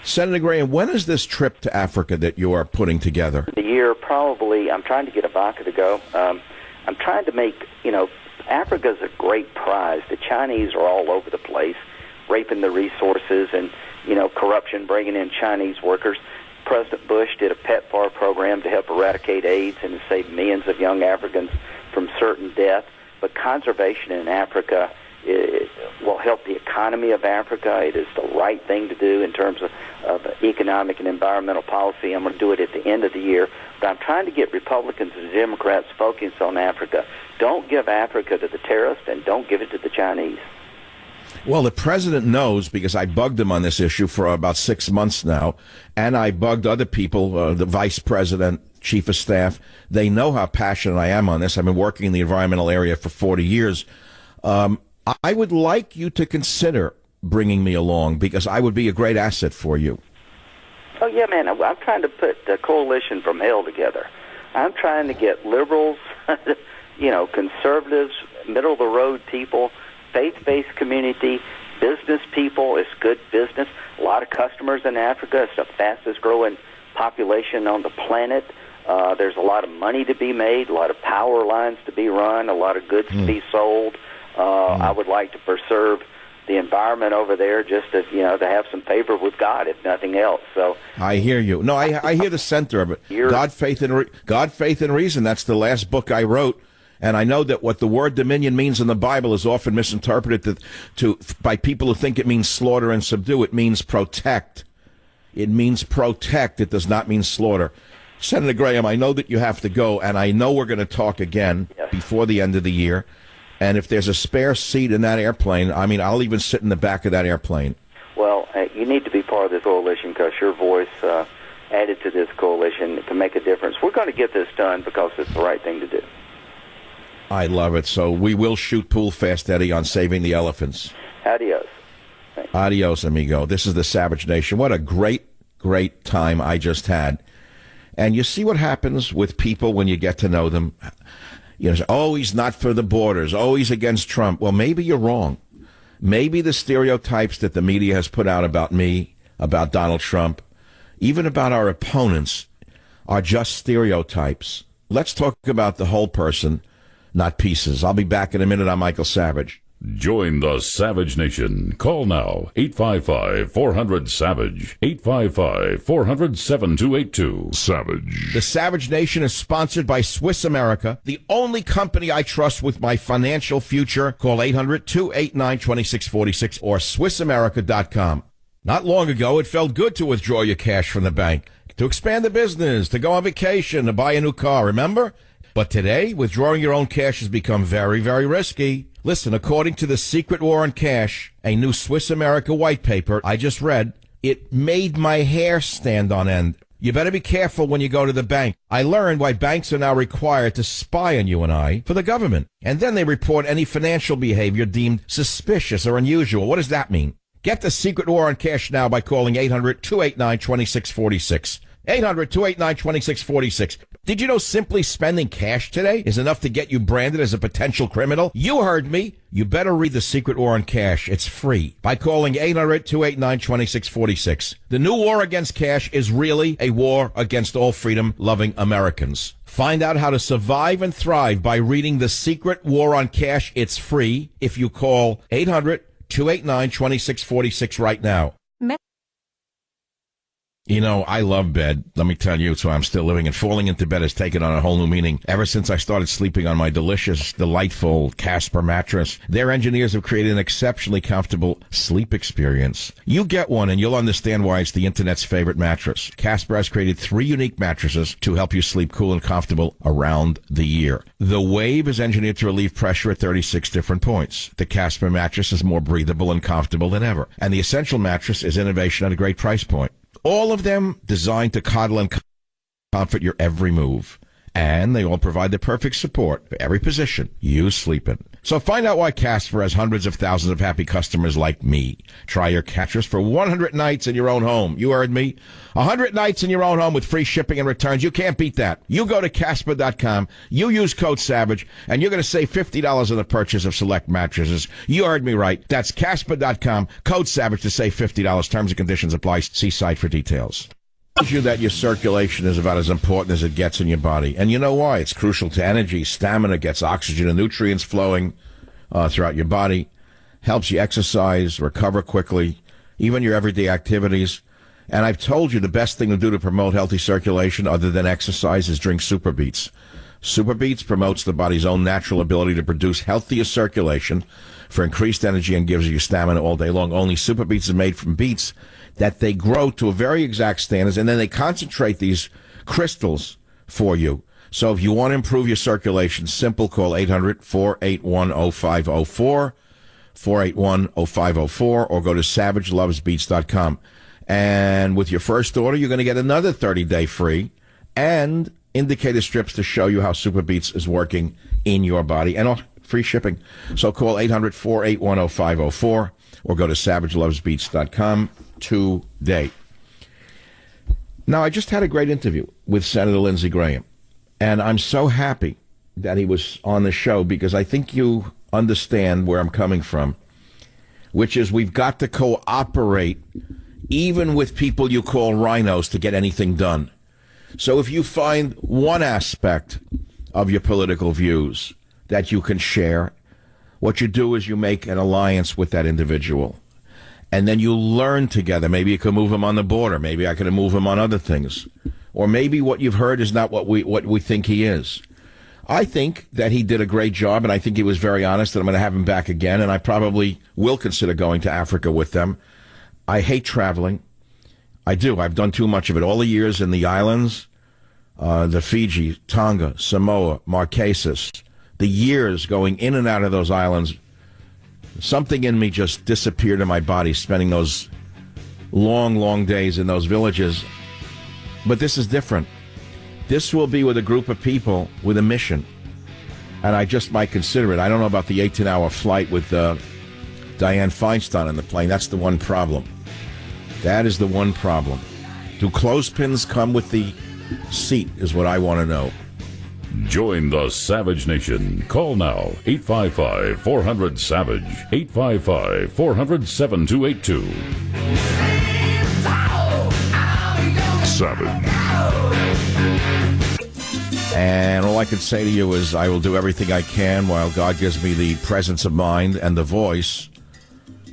Senator Graham, when is this trip to Africa that you are putting together? The year, probably. I'm trying to get Ivanka to go. I'm trying to make, Africa's a great prize. The Chinese are all over the place, raping the resources and, corruption, bringing in Chinese workers. President Bush did a PEPFAR program to help eradicate AIDS and to save millions of young Africans from certain death. But conservation in Africa will help the economy of Africa. It is the right thing to do in terms of economic and environmental policy. I'm going to do it at the end of the year. But I'm trying to get Republicans and Democrats focused on Africa. Don't give Africa to the terrorists and don't give it to the Chinese. Well, the president knows, because I bugged him on this issue for about 6 months now, and I bugged other people, the vice president, chief of staff. They know how passionate I am on this. I've been working in the environmental area for 40 years. I would like you to consider bringing me along, because I would be a great asset for you. Oh, yeah, man. I'm trying to put the coalition from hell together. I'm trying to get liberals, conservatives, middle-of-the-road people, faith-based community, business people. It's good business. A lot of customers in Africa. It's the fastest-growing population on the planet. There's a lot of money to be made, a lot of power lines to be run, a lot of goods to be sold. I would like to preserve the environment over there, just to have some favor with God, if nothing else. So I hear you. No, I hear the center of it. God, Faith, and Reason. That's the last book I wrote, and I know that what the word dominion means in the Bible is often misinterpreted by people who think it means slaughter and subdue. It means protect. It means protect. It does not mean slaughter. Senator Graham, I know that you have to go, and I know we're going to talk again before the end of the year. And if there's a spare seat in that airplane, I'll even sit in the back of that airplane. Well, you need to be part of this coalition, because your voice added to this coalition can make a difference. We're going to get this done because it's the right thing to do. I love it. So we will shoot pool fast, Eddie, on saving the elephants. Adios. Adios, amigo. This is the Savage Nation. What a great, great time I just had. And you see what happens with people when you get to know them. He's not for the borders. He's against Trump. Well, maybe you're wrong. Maybe the stereotypes that the media has put out about me, about Donald Trump, even about our opponents, are just stereotypes. Let's talk about the whole person, not pieces. I'll be back in a minute. I'm Michael Savage. Join the Savage Nation. Call now, 855-400-SAVAGE, 855-400-7282. Savage. The Savage Nation is sponsored by Swiss America, the only company I trust with my financial future. Call 800-289-2646 or SwissAmerica.com. Not long ago, it felt good to withdraw your cash from the bank, to expand the business, to go on vacation, to buy a new car, remember? But today, withdrawing your own cash has become very, very risky. Listen, according to The Secret War on Cash, a new Swiss America white paper I just read, it made my hair stand on end. You better be careful when you go to the bank. I learned why banks are now required to spy on you and I for the government. And then they report any financial behavior deemed suspicious or unusual. What does that mean? Get The Secret War on Cash now by calling 800-289-2646. 800-289-2646. Did you know simply spending cash today is enough to get you branded as a potential criminal? You heard me. You better read The Secret War on Cash. It's free by calling 800-289-2646. The new war against cash is really a war against all freedom-loving Americans. Find out how to survive and thrive by reading The Secret War on Cash. It's free if you call 800-289-2646 right now. I love bed. Let me tell you, so I'm still living, and falling into bed has taken on a whole new meaning ever since I started sleeping on my delicious, delightful Casper mattress. Their engineers have created an exceptionally comfortable sleep experience. You get one and you'll understand why it's the internet's favorite mattress. Casper has created 3 unique mattresses to help you sleep cool and comfortable around the year. The Wave is engineered to relieve pressure at 36 different points. The Casper mattress is more breathable and comfortable than ever. And the Essential mattress is innovation at a great price point. All of them designed to coddle and comfort your every move. And they all provide the perfect support for every position you sleep in. So find out why Casper has hundreds of thousands of happy customers like me. Try your mattress for 100 nights in your own home. You heard me. 100 nights in your own home with free shipping and returns. You can't beat that. You go to Casper.com, you use code SAVAGE, and you're going to save $50 on the purchase of select mattresses. You heard me right. That's Casper.com, code SAVAGE to save $50. Terms and conditions apply. See site for details. You that your circulation is about as important as it gets in your body. And you know why? It's crucial to energy, stamina, gets oxygen and nutrients flowing throughout your body, helps you exercise, recover quickly, even your everyday activities. And I've told you the best thing to do to promote healthy circulation other than exercise is drink Super Beets. Super Beets promotes the body's own natural ability to produce healthier circulation for increased energy and gives you stamina all day long. Only Super Beets is made from beets that they grow to a very exact standards, and then they concentrate these crystals for you. So if you want to improve your circulation, simple, call 800-481-0504, 481-0504, or go to savagelovesbeets.com. And with your first order, you're going to get another 30-day free and indicator strips to show you how Super Beets is working in your body, and free shipping. So call 800-481-0504 or go to savagelovesbeets.com today. Now, I just had a great interview with Senator Lindsey Graham, and I'm so happy that he was on the show because I think you understand where I'm coming from, which is we've got to cooperate even with people you call rhinos to get anything done. So if you find one aspect of your political views that you can share, what you do is you make an alliance with that individual. And then you learn together. Maybe you can move him on the border. Maybe I can move him on other things. Or maybe what you've heard is not what we think he is. I think that he did a great job, and I think he was very honest, and I'm going to have him back again, and I probably will consider going to Africa with them. I hate traveling. I do. I've done too much of it. All the years in the islands, the Fiji, Tonga, Samoa, Marquesas, the years going in and out of those islands, something in me just disappeared in my body, spending those long, long days in those villages. But this is different. This will be with a group of people with a mission. And I just might consider it. I don't know about the 18-hour flight with Dianne Feinstein on the plane. That's the one problem. That is the one problem. Do clothespins come with the seat is what I want to know. Join the Savage Nation. Call now, 855-400-SAVAGE, 855-400-7282. Savage. And all I can say to you is I will do everything I can while God gives me the presence of mind and the voice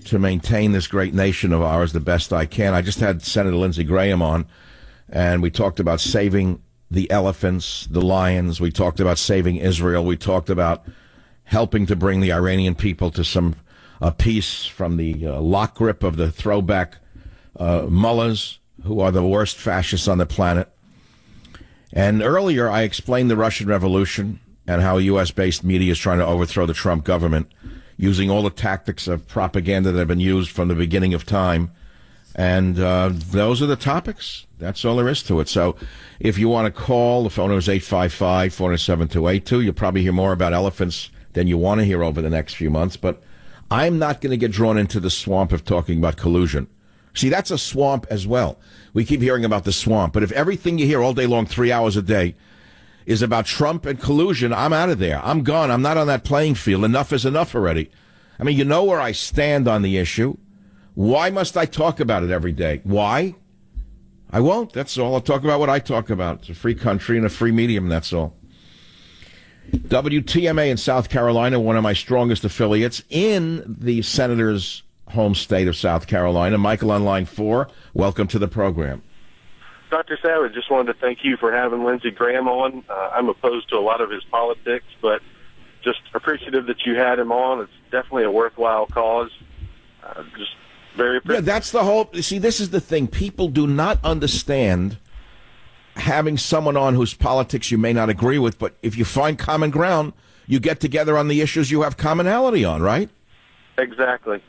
to maintain this great nation of ours the best I can. I just had Senator Lindsey Graham on, and we talked about saving the elephants, the lions. We talked about saving Israel. We talked about helping to bring the Iranian people to some peace from the lock grip of the throwback mullahs, who are the worst fascists on the planet. And earlier, I explained the Russian Revolution and how U.S.-based media is trying to overthrow the Trump government using all the tactics of propaganda that have been used from the beginning of time. And those are the topics. That's all there is to it. So if you want to call, the phone number is 855-407-282. You'll probably hear more about elephants than you want to hear over the next few months. But I'm not going to get drawn into the swamp of talking about collusion. See, that's a swamp as well. We keep hearing about the swamp. But if everything you hear all day long, 3 hours a day, is about Trump and collusion, I'm out of there. I'm gone. I'm not on that playing field. Enough is enough already. I mean, you know where I stand on the issue. Why must I talk about it every day? Why? I won't. That's all. I'll talk about what I talk about. It's a free country and a free medium, that's all. WTMA in South Carolina, one of my strongest affiliates in the senator's home state of South Carolina. Michael on line 4, welcome to the program. Dr. Savage, just wanted to thank you for having Lindsey Graham on. I'm opposed to a lot of his politics, but just appreciative that you had him on. It's definitely a worthwhile cause. Just very appreciative. Yeah, that's the whole... See, this is the thing. People do not understand having someone on whose politics you may not agree with, but if you find common ground, you get together on the issues you have commonality on, right? Exactly.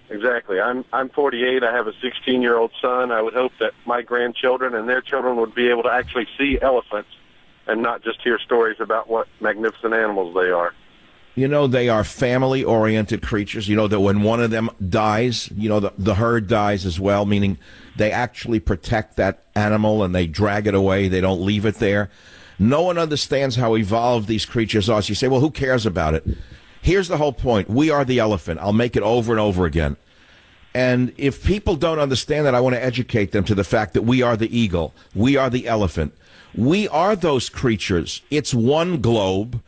I'm 48. I have a 16-year-old son. I would hope that my grandchildren and their children would be able to actually see elephants and not just hear stories about what magnificent animals they are. You know, they are family-oriented creatures. You know that when one of them dies, you know, the herd dies as well, meaning they actually protect that animal and they drag it away. They don't leave it there. No one understands how evolved these creatures are. So you say, well, who cares about it? Here's the whole point. We are the elephant. I'll make it over and over again. And if people don't understand that, I want to educate them to the fact that we are the eagle. We are the elephant. We are those creatures. It's one globe.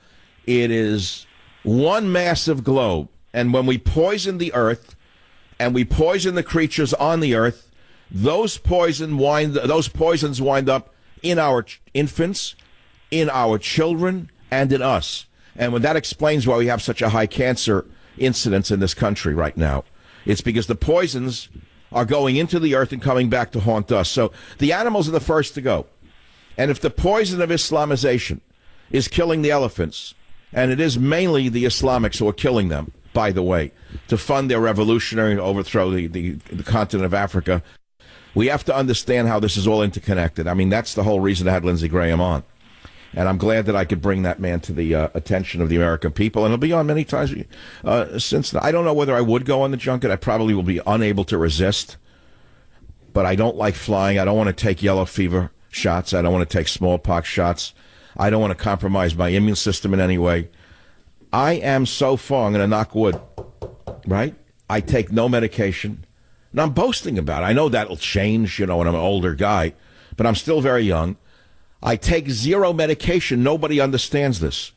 It is one massive globe. And when we poison the earth and we poison the creatures on the earth, those poisons wind up in our infants, in our children, and in us. And that explains why we have such a high cancer incidence in this country right now. It's because the poisons are going into the earth and coming back to haunt us. So the animals are the first to go. And if the poison of Islamization is killing the elephants, and it is mainly the Islamics who are killing them, by the way, to fund their revolutionary to overthrow the continent of Africa, we have to understand how this is all interconnected. I mean, that's the whole reason I had Lindsey Graham on. And I'm glad that I could bring that man to the attention of the American people. And he'll be on many times since. I don't know whether I would go on the junket. I probably will be unable to resist. But I don't like flying. I don't want to take yellow fever shots. I don't want to take smallpox shots. I don't want to compromise my immune system in any way. I am so far, I'm going to knock wood, right? I take no medication. And I'm boasting about it. I know that'll change, when I'm an older guy. But I'm still very young. I take zero medication. Nobody understands this.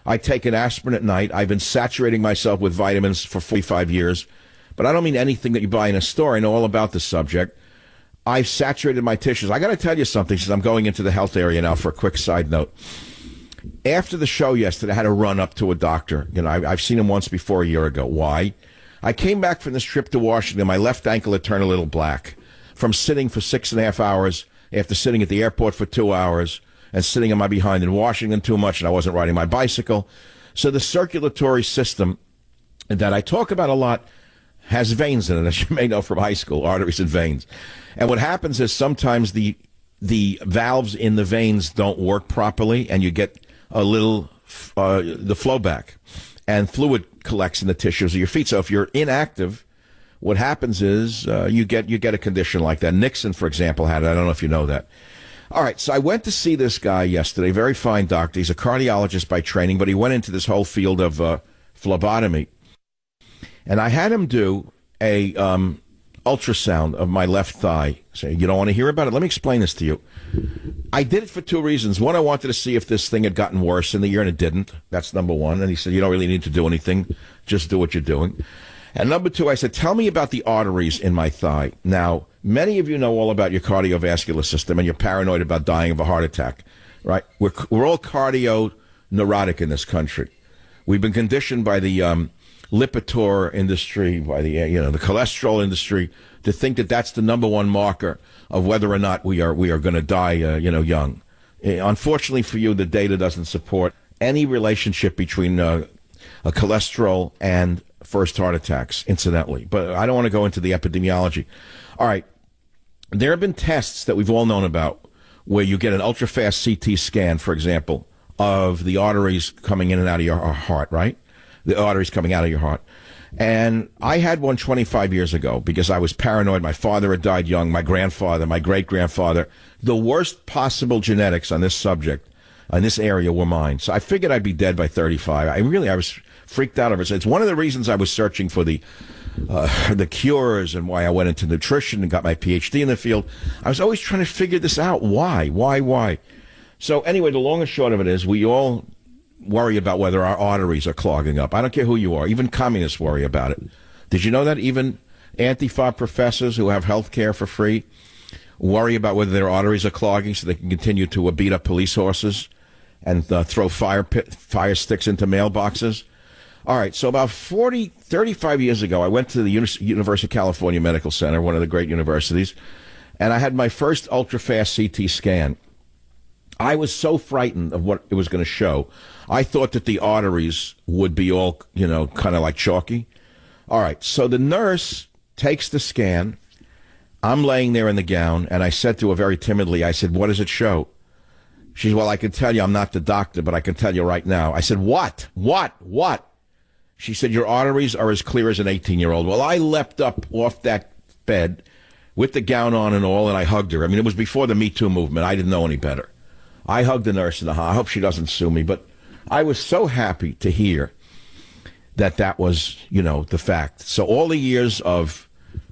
I take an aspirin at night. I've been saturating myself with vitamins for 45 years. But I don't mean anything that you buy in a store. I know all about this subject. I've saturated my tissues. I got to tell you something, since I'm going into the health area now for a quick side note. After the show yesterday, I had to run up to a doctor. I've seen him once before a year ago. Why? I came back from this trip to Washington. My left ankle had turned a little black from sitting for 6.5 hours after sitting at the airport for 2 hours and sitting on my behind in Washington too much, and I wasn't riding my bicycle. So the circulatory system that I talk about a lot has veins in it, as you may know from high school, arteries and veins. And what happens is sometimes the valves in the veins don't work properly, and you get a little the flow back, and fluid collects in the tissues of your feet. So if you're inactive, what happens is you get a condition like that. Nixon, for example, had it. I don't know if you know that. All right, so I went to see this guy yesterday, very fine doctor. He's a cardiologist by training, but he went into this whole field of phlebotomy. And I had him do a ultrasound of my left thigh. So you don't want to hear about it? Let me explain this to you. I did it for two reasons. One, I wanted to see if this thing had gotten worse in the year, and it didn't. That's number one. And he said, you don't really need to do anything. Just do what you're doing. And number two, I said, tell me about the arteries in my thigh. Now, many of you know all about your cardiovascular system, and you're paranoid about dying of a heart attack, right? We're all cardio-neurotic in this country. We've been conditioned by the Lipitor industry, by the the cholesterol industry, to think that that's the number one marker of whether or not we are going to die, young. Unfortunately for you, the data doesn't support any relationship between a cholesterol and first heart attacks, incidentally. But I don't want to go into the epidemiology. All right. There have been tests that we've all known about where you get an ultra-fast CT scan, for example, of the arteries coming in and out of your heart, right? The arteries coming out of your heart. And I had one 25 years ago because I was paranoid. My father had died young, my grandfather, my great-grandfather. The worst possible genetics on this subject, on this area, were mine. So I figured I'd be dead by 35. I was freaked out over it. So it's one of the reasons I was searching for the cures and why I went into nutrition and got my PhD in the field. I was always trying to figure this out. Why? So anyway, the long and short of it is we all worry about whether our arteries are clogging up. I don't care who you are. Even communists worry about it. Did you know that? Even Antifa professors who have health care for free worry about whether their arteries are clogging so they can continue to beat up police horses and throw fire sticks into mailboxes. All right, so about 35 years ago, I went to the University of California Medical Center, one of the great universities, and I had my first ultra-fast CT scan. I was so frightened of what it was going to show. I thought that the arteries would be all, kind of like chalky. All right, so the nurse takes the scan. I'm laying there in the gown, and I said to her very timidly, I said, what does it show? She said, well, I can tell you I'm not the doctor, but I can tell you right now. I said, what? She said, your arteries are as clear as an 18-year-old. Well, I leapt up off that bed with the gown on and all, and I hugged her. I mean, it was before the Me Too movement. I didn't know any better. I hugged the nurse in the hospital. I hope she doesn't sue me, but I was so happy to hear that was, the fact. So all the years of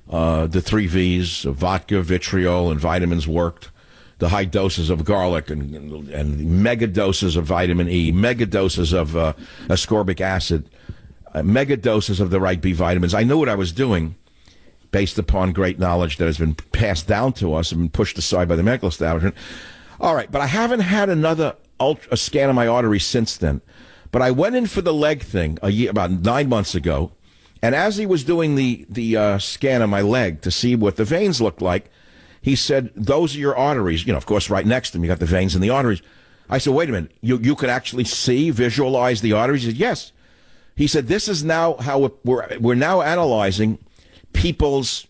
the 3 V's, of vodka, vitriol, and vitamins worked. The high doses of garlic and mega doses of vitamin E, mega doses of ascorbic acid, mega doses of the right B vitamins. I knew what I was doing based upon great knowledge that has been passed down to us and been pushed aside by the medical establishment. All right, but I haven't had another scan of my arteries since then. But I went in for the leg thing about 9 months ago, and as he was doing the scan of my leg to see what the veins looked like, he said, those are your arteries. Of course, right next to him, you got the veins and the arteries. I said, wait a minute, you can actually visualize the arteries? He said, yes. He said, this is now how we're now analyzing people's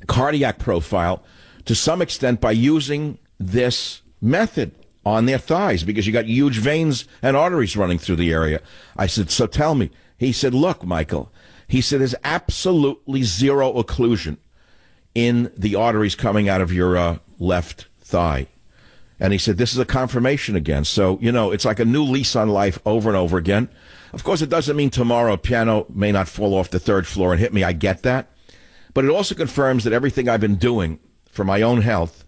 cardiac profile to some extent by using this method on their thighs, because you got huge veins and arteries running through the area. I said, so tell me. He said, look, Michael, he said, there's absolutely zero occlusion in the arteries coming out of your left thigh. And he said, this is a confirmation again. So, it's like a new lease on life over and over again. Of course, it doesn't mean tomorrow a piano may not fall off the 3rd floor and hit me. I get that. But it also confirms that everything I've been doing for my own health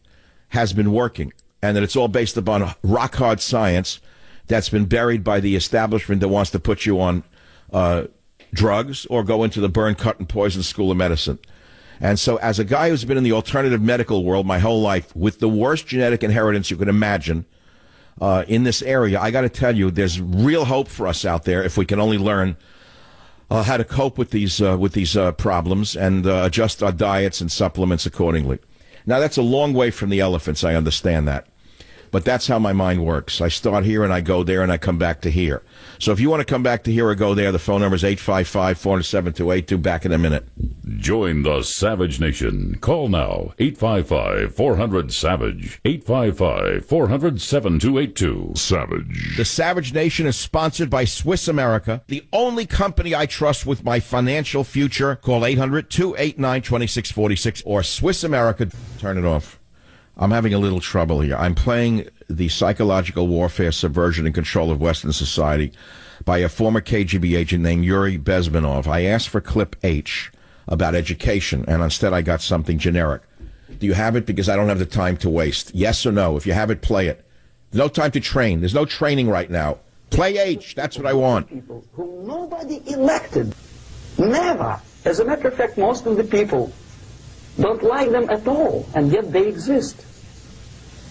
has been working, and that it's all based upon rock-hard science that's been buried by the establishment that wants to put you on drugs or go into the burn, cut, and poison school of medicine. And so as a guy who's been in the alternative medical world my whole life with the worst genetic inheritance you could imagine in this area, I got to tell you, there's real hope for us out there if we can only learn how to cope with these problems and adjust our diets and supplements accordingly. Now, that's a long way from the elephants, I understand that. But that's how my mind works. I start here and I go there and I come back to here. So if you want to come back to here or go there, the phone number is 855-407-2882. Back in a minute. Join the Savage Nation. Call now, 855-400-SAVAGE, 855-400-7282. Savage. The Savage Nation is sponsored by Swiss America, the only company I trust with my financial future. Call 800-289-2646 or Swiss America. Turn it off. I'm having a little trouble here. I'm playing the psychological warfare, subversion, and control of Western society by a former KGB agent named Yuri Bezmenov. I asked for clip H about education, and instead I got something generic. Do you have it? Because I don't have the time to waste. Yes or no? If you have it, play it. There's no time to train. There's no training right now. Play H. That's what I want. People whom nobody elected. Never. As a matter of fact, most of the people don't like them at all, and yet they exist.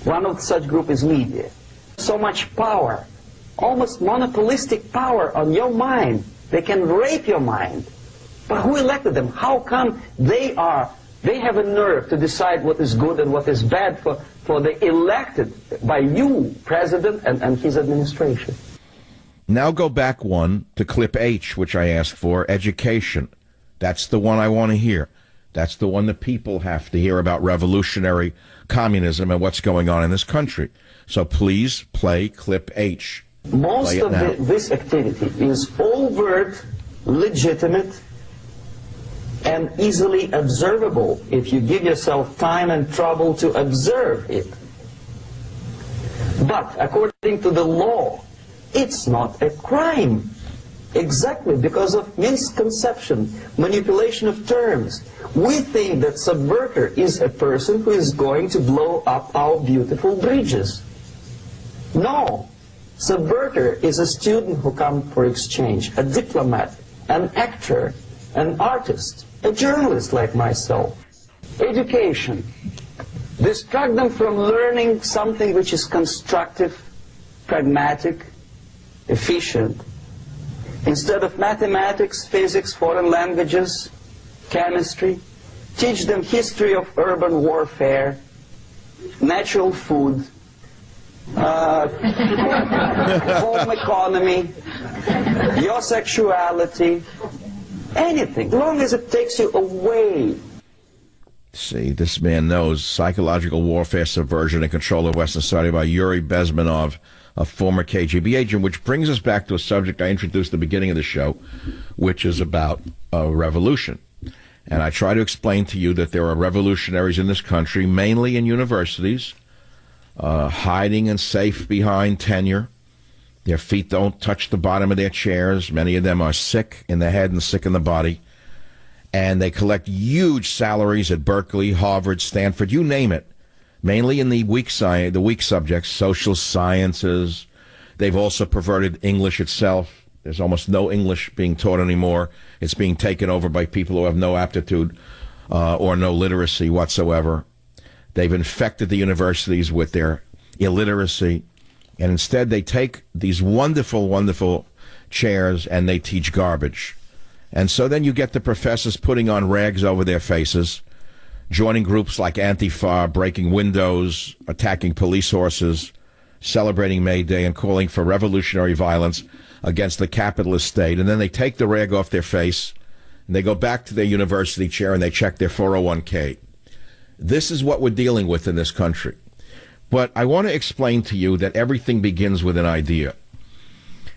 One of such group is media. So much power, almost monopolistic power on your mind. They can rape your mind. But who elected them? How come they have a nerve to decide what is good and what is bad for the elected by you, President, and his administration? Now go back one to clip H, which I asked for, education. That's the one I want to hear. That's the one the people have to hear about revolutionary communism and what's going on in this country. So please play clip H. Most of this activity is overt, legitimate, and easily observable if you give yourself time and trouble to observe it. But according to the law, it's not a crime. Exactly because of misconception, manipulation of terms. We think that subverter is a person who is going to blow up our beautiful bridges. No. Subverter is a student who comes for exchange, a diplomat, an actor, an artist, a journalist like myself. Education. Distract them from learning something which is constructive, pragmatic, efficient. Instead of mathematics, physics, foreign languages, chemistry, teach them history of urban warfare, natural food, home economy, your sexuality, anything, as long as it takes you away. See, this man knows Psychological Warfare, Subversion, and Control of Western Society by Yuri Bezmenov, a former KGB agent, which brings us back to a subject I introduced at the beginning of the show, which is about revolution. And I try to explain to you that there are revolutionaries in this country, mainly in universities, hiding and safe behind tenure. Their feet don't touch the bottom of their chairs. Many of them are sick in the head and sick in the body. And they collect huge salaries at Berkeley, Harvard, Stanford, you name it. Mainly in the weak subjects, social sciences. They've also perverted English itself. There's almost no English being taught anymore. It's being taken over by people who have no aptitude or no literacy whatsoever. They've infected the universities with their illiteracy. And instead they take these wonderful, wonderful chairs and they teach garbage. And so then you get the professors putting on rags over their faces, joining groups like Antifa, breaking windows, attacking police horses, celebrating May Day, and calling for revolutionary violence against the capitalist state. And then they take the rag off their face, and they go back to their university chair, and they check their 401k. This is what we're dealing with in this country. But I want to explain to you that everything begins with an idea.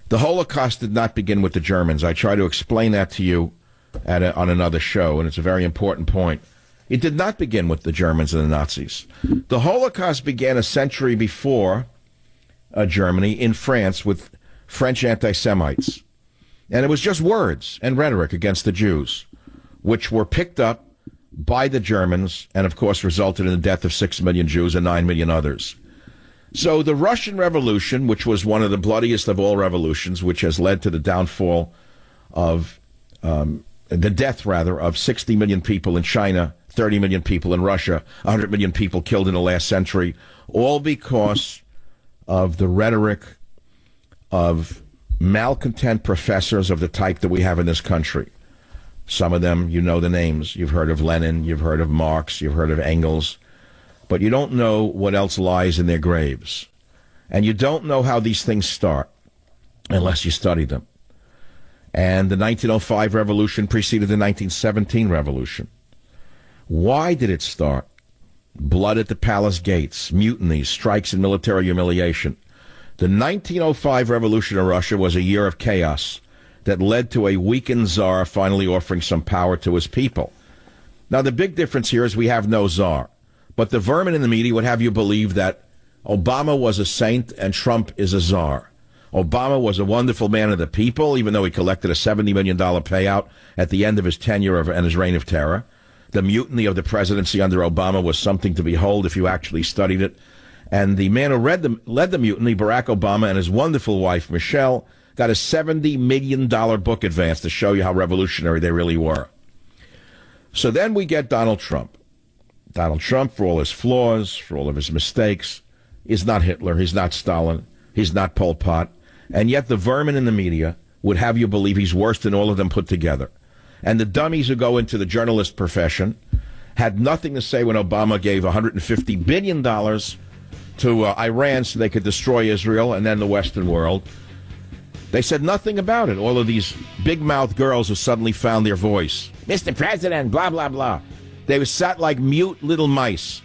The Holocaust did not begin with the Germans. I try to explain that to you on another show, and it's a very important point. It did not begin with the Germans and the Nazis. The Holocaust began a century before Germany in France with French anti-Semites. And it was just words and rhetoric against the Jews, which were picked up by the Germans and, of course, resulted in the death of 6 million Jews and 9 million others. So the Russian Revolution, which was one of the bloodiest of all revolutions, which has led to the downfall of, the death, rather, of 60 million people in China, 30 million people in Russia, 100 million people killed in the last century, all because of the rhetoric of malcontent professors of the type that we have in this country. Some of them, you know the names. You've heard of Lenin, you've heard of Marx, you've heard of Engels, but you don't know what else lies in their graves. And you don't know how these things start unless you study them. And the 1905 revolution preceded the 1917 revolution. Why did it start? Blood at the palace gates, mutinies, strikes, and military humiliation. The 1905 revolution in Russia was a year of chaos that led to a weakened czar finally offering some power to his people. Now, the big difference here is we have no czar. But the vermin in the media would have you believe that Obama was a saint and Trump is a czar. Obama was a wonderful man of the people, even though he collected a $70 million payout at the end of his tenure and his reign of terror. The mutiny of the presidency under Obama was something to behold if you actually studied it. And the man who led the mutiny, Barack Obama, and his wonderful wife, Michelle, got a $70 million book advance to show you how revolutionary they really were. So then we get Donald Trump. Donald Trump, for all his flaws, for all of his mistakes, is not Hitler, he's not Stalin, he's not Pol Pot, and yet the vermin in the media would have you believe he's worse than all of them put together. And the dummies who go into the journalist profession had nothing to say when Obama gave $150 billion to Iran so they could destroy Israel and then the Western world. They said nothing about it. All of these big-mouthed girls who suddenly found their voice. Mr. President, blah, blah, blah. They were sat like mute little mice.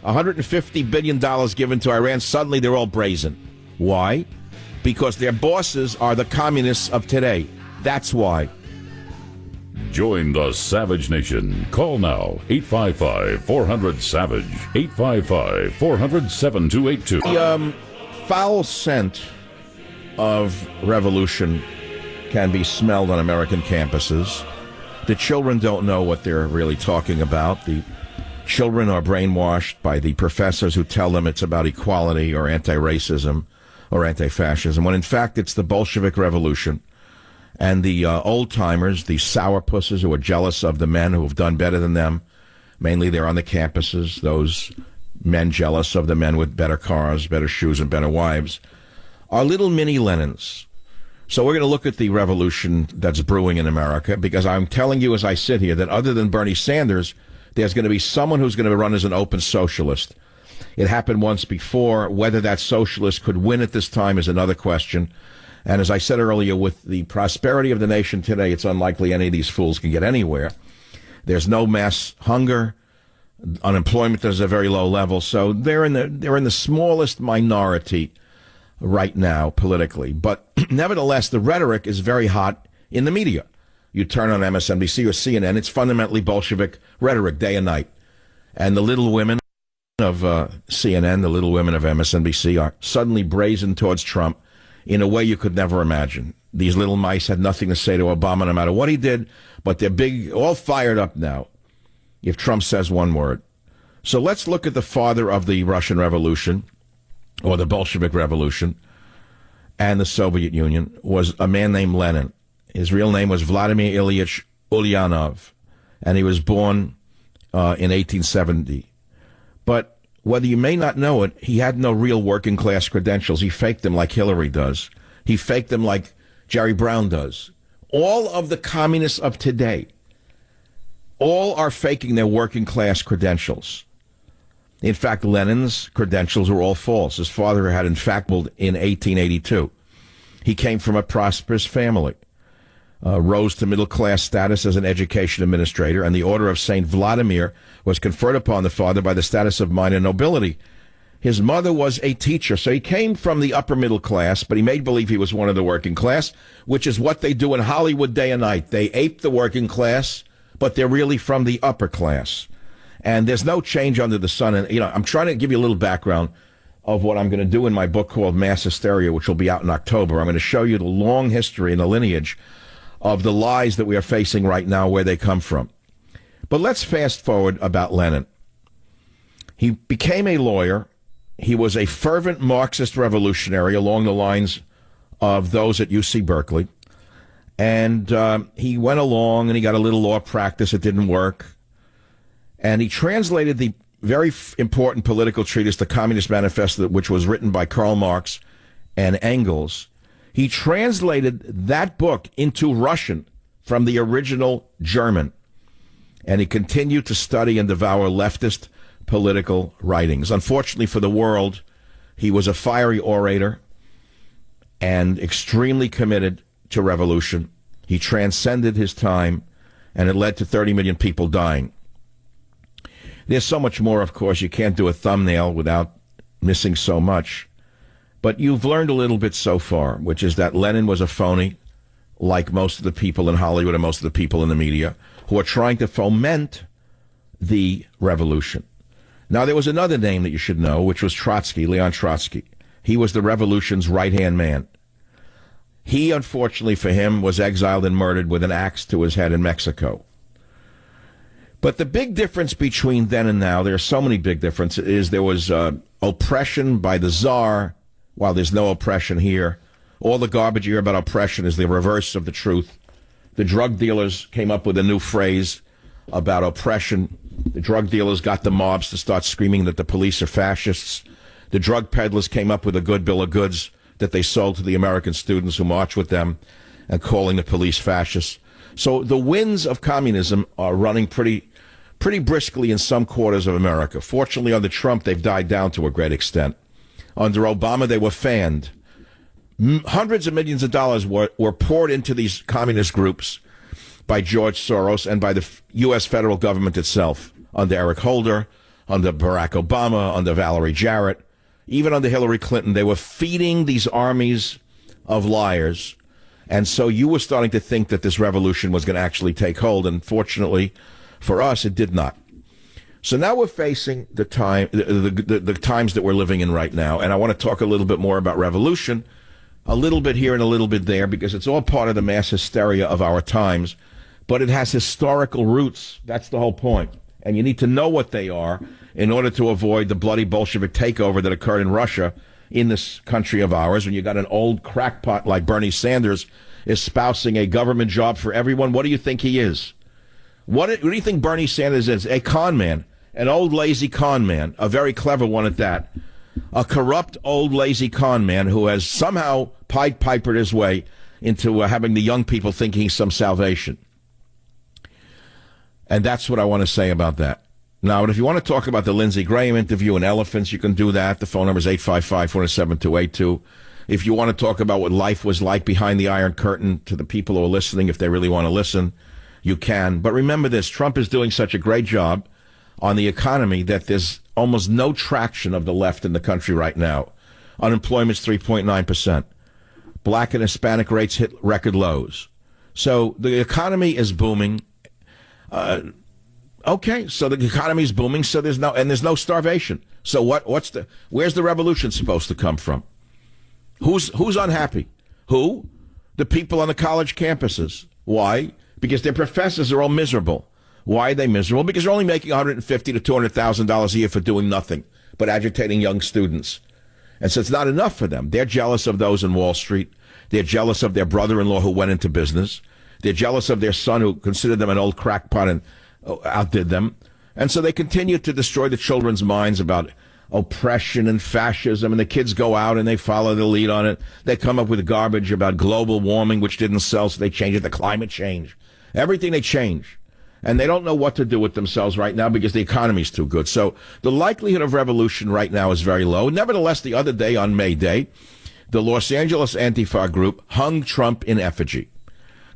$150 billion given to Iran. Suddenly they're all brazen. Why? Because their bosses are the communists of today. That's why. Join the Savage Nation. Call now, 855-400-SAVAGE, 855-400-7282. The foul scent of revolution can be smelled on American campuses. The children don't know what they're really talking about. The children are brainwashed by the professors who tell them it's about equality or anti-racism or anti-fascism, when in fact it's the Bolshevik Revolution. And the old-timers, the sourpusses who are jealous of the men who have done better than them, mainly they're on the campuses, those men jealous of the men with better cars, better shoes, and better wives, are little mini Lenins. So we're going to look at the revolution that's brewing in America, because I'm telling you as I sit here that other than Bernie Sanders, there's going to be someone who's going to run as an open socialist. It happened once before. Whether that socialist could win at this time is another question. And as I said earlier, with the prosperity of the nation today, it's unlikely any of these fools can get anywhere. There's no mass hunger. Unemployment is a very low level. So they're in the smallest minority right now politically. But nevertheless, the rhetoric is very hot in the media. You turn on MSNBC or CNN, it's fundamentally Bolshevik rhetoric day and night. And the little women of CNN, the little women of MSNBC are suddenly brazen towards Trump in a way you could never imagine. These little mice had nothing to say to Obama no matter what he did, but they're all fired up now if Trump says one word. So let's look at the father of the Russian Revolution, or the Bolshevik Revolution, and the Soviet Union, was a man named Lenin. His real name was Vladimir Ilyich Ulyanov, and he was born in 1870. But whether you may not know it, he had no real working class credentials. He faked them like Hillary does. He faked them like Jerry Brown does. All of the communists of today, all are faking their working class credentials. In fact, Lenin's credentials were all false. His father had in fact in 1882. He came from a prosperous family. Rose to middle-class status as an education administrator, and the Order of St. Vladimir was conferred upon the father by the status of minor nobility. His mother was a teacher, so he came from the upper middle class, but he made believe he was one of the working class, which is what they do in Hollywood day and night. They ape the working class, but they're really from the upper class. And there's no change under the sun. And, I'm trying to give you a little background of what I'm going to do in my book called Mass Hysteria, which will be out in October. I'm going to show you the long history and the lineage of the lies that we are facing right now, where they come from. But let's fast forward about Lenin. He became a lawyer. He was a fervent Marxist revolutionary along the lines of those at UC Berkeley. And he went along and he got a little law practice. It didn't work. And he translated the very important political treatise, the Communist Manifesto, which was written by Karl Marx and Engels. He translated that book into Russian from the original German, and he continued to study and devour leftist political writings. Unfortunately for the world, he was a fiery orator and extremely committed to revolution. He transcended his time, and it led to 30 million people dying. There's so much more, of course. You can't do a thumbnail without missing so much. But you've learned a little bit so far, which is that Lenin was a phony, like most of the people in Hollywood and most of the people in the media, who are trying to foment the revolution. Now, there was another name that you should know, which was Trotsky, Leon Trotsky. He was the revolution's right-hand man. He, unfortunately for him, was exiled and murdered with an axe to his head in Mexico. But the big difference between then and now, there are so many big differences, is there was oppression by the Tsar, while there's no oppression here. All the garbage you hear about oppression is the reverse of the truth. The drug dealers came up with a new phrase about oppression. The drug dealers got the mobs to start screaming that the police are fascists. The drug peddlers came up with a good bill of goods that they sold to the American students who marched with them and calling the police fascists. So the winds of communism are running pretty briskly in some quarters of America. Fortunately, under Trump, they've died down to a great extent. Under Obama, they were fanned. Hundreds of millions of dollars were poured into these communist groups by George Soros and by the U.S. federal government itself, under Eric Holder, under Barack Obama, under Valerie Jarrett, even under Hillary Clinton. They were feeding these armies of liars. And so you were starting to think that this revolution was going to actually take hold. And fortunately for us, it did not. So now we're facing the times that we're living in right now. And I want to talk a little bit more about revolution, a little bit here and a little bit there, because it's all part of the mass hysteria of our times. But it has historical roots. That's the whole point. And you need to know what they are in order to avoid the bloody Bolshevik takeover that occurred in Russia in this country of ours, when you got an old crackpot like Bernie Sanders espousing a government job for everyone. What do you think he is? What do you think Bernie Sanders is? A con man. An old, lazy con man, a very clever one at that. A corrupt, old, lazy con man who has somehow Pied Pipered his way into having the young people thinking he's some salvation. And that's what I want to say about that. Now, if you want to talk about the Lindsey Graham interview and elephants, you can do that. The phone number is 855-407-282. If you want to talk about what life was like behind the Iron Curtain to the people who are listening, if they really want to listen, you can. But remember this, Trump is doing such a great job on the economy that there's almost no traction of the left in the country right now. Unemployment's 3.9%. Black and Hispanic rates hit record lows. So the economy is booming. Okay, so the economy is booming, so there's no starvation. So where's the revolution supposed to come from? Who's unhappy? Who? The people on the college campuses. Why? Because their professors are all miserable. Why are they miserable? Because they're only making $150,000 to $200,000 a year for doing nothing but agitating young students. And so it's not enough for them. They're jealous of those in Wall Street. They're jealous of their brother-in-law who went into business. They're jealous of their son who considered them an old crackpot and outdid them. And so they continue to destroy the children's minds about oppression and fascism. And the kids go out and they follow the lead on it. They come up with garbage about global warming, which didn't sell, so they change it to climate change. Everything they change. And they don't know what to do with themselves right now because the economy's too good. So the likelihood of revolution right now is very low. Nevertheless, the other day on May Day, the Los Angeles Antifa group hung Trump in effigy,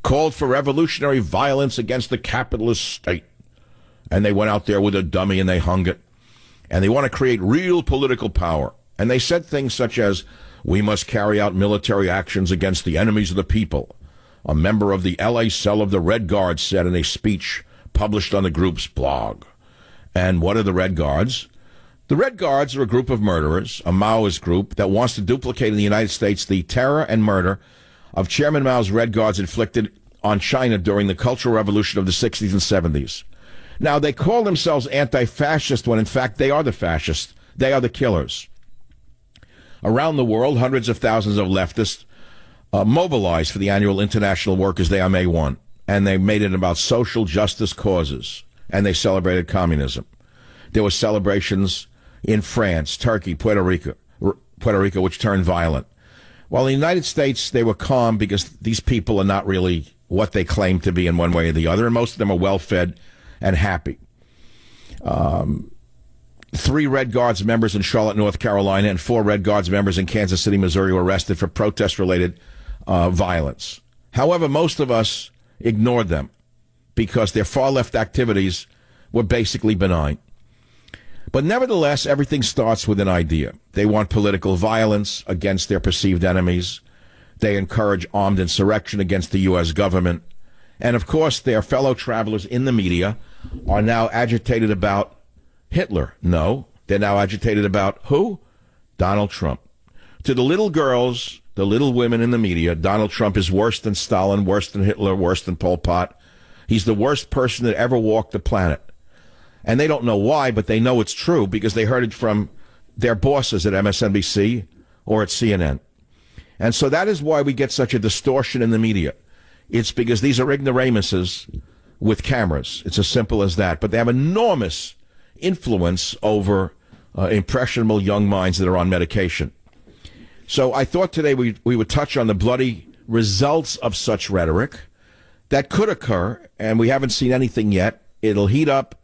called for revolutionary violence against the capitalist state. And they went out there with a dummy and they hung it. And they want to create real political power. And they said things such as, we must carry out military actions against the enemies of the people. A member of the L.A. cell of the Red Guards said in a speech published on the group's blog. And what are the Red Guards? The Red Guards are a group of murderers, a Maoist group that wants to duplicate in the United States the terror and murder of Chairman Mao's Red Guards inflicted on China during the Cultural Revolution of the 60s and 70s. Now, they call themselves anti-fascist when, in fact, they are the fascists. They are the killers. Around the world, hundreds of thousands of leftists mobilized for the annual International Workers' Day on May 1. And they made it about social justice causes. And they celebrated communism. There were celebrations in France, Turkey, Puerto Rico, which turned violent. While in the United States, they were calm because these people are not really what they claim to be in one way or the other. And most of them are well-fed and happy. 3 Red Guards members in Charlotte, North Carolina, and 4 Red Guards members in Kansas City, Missouri were arrested for protest-related violence. However, most of us ignored them because their far-left activities were basically benign. But nevertheless, everything starts with an idea. They want political violence against their perceived enemies. They encourage armed insurrection against the U.S. government. And, of course, their fellow travelers in the media are now agitated about Hitler. No, they're now agitated about who? Donald Trump. To the little girls, the little women in the media, Donald Trump is worse than Stalin, worse than Hitler, worse than Pol Pot. He's the worst person that ever walked the planet. And they don't know why, but they know it's true because they heard it from their bosses at MSNBC or at CNN. And so that is why we get such a distortion in the media. It's because these are ignoramuses with cameras. It's as simple as that. But they have enormous influence over impressionable young minds that are on medication. So I thought today we would touch on the bloody results of such rhetoric that could occur, and we haven't seen anything yet. It'll heat up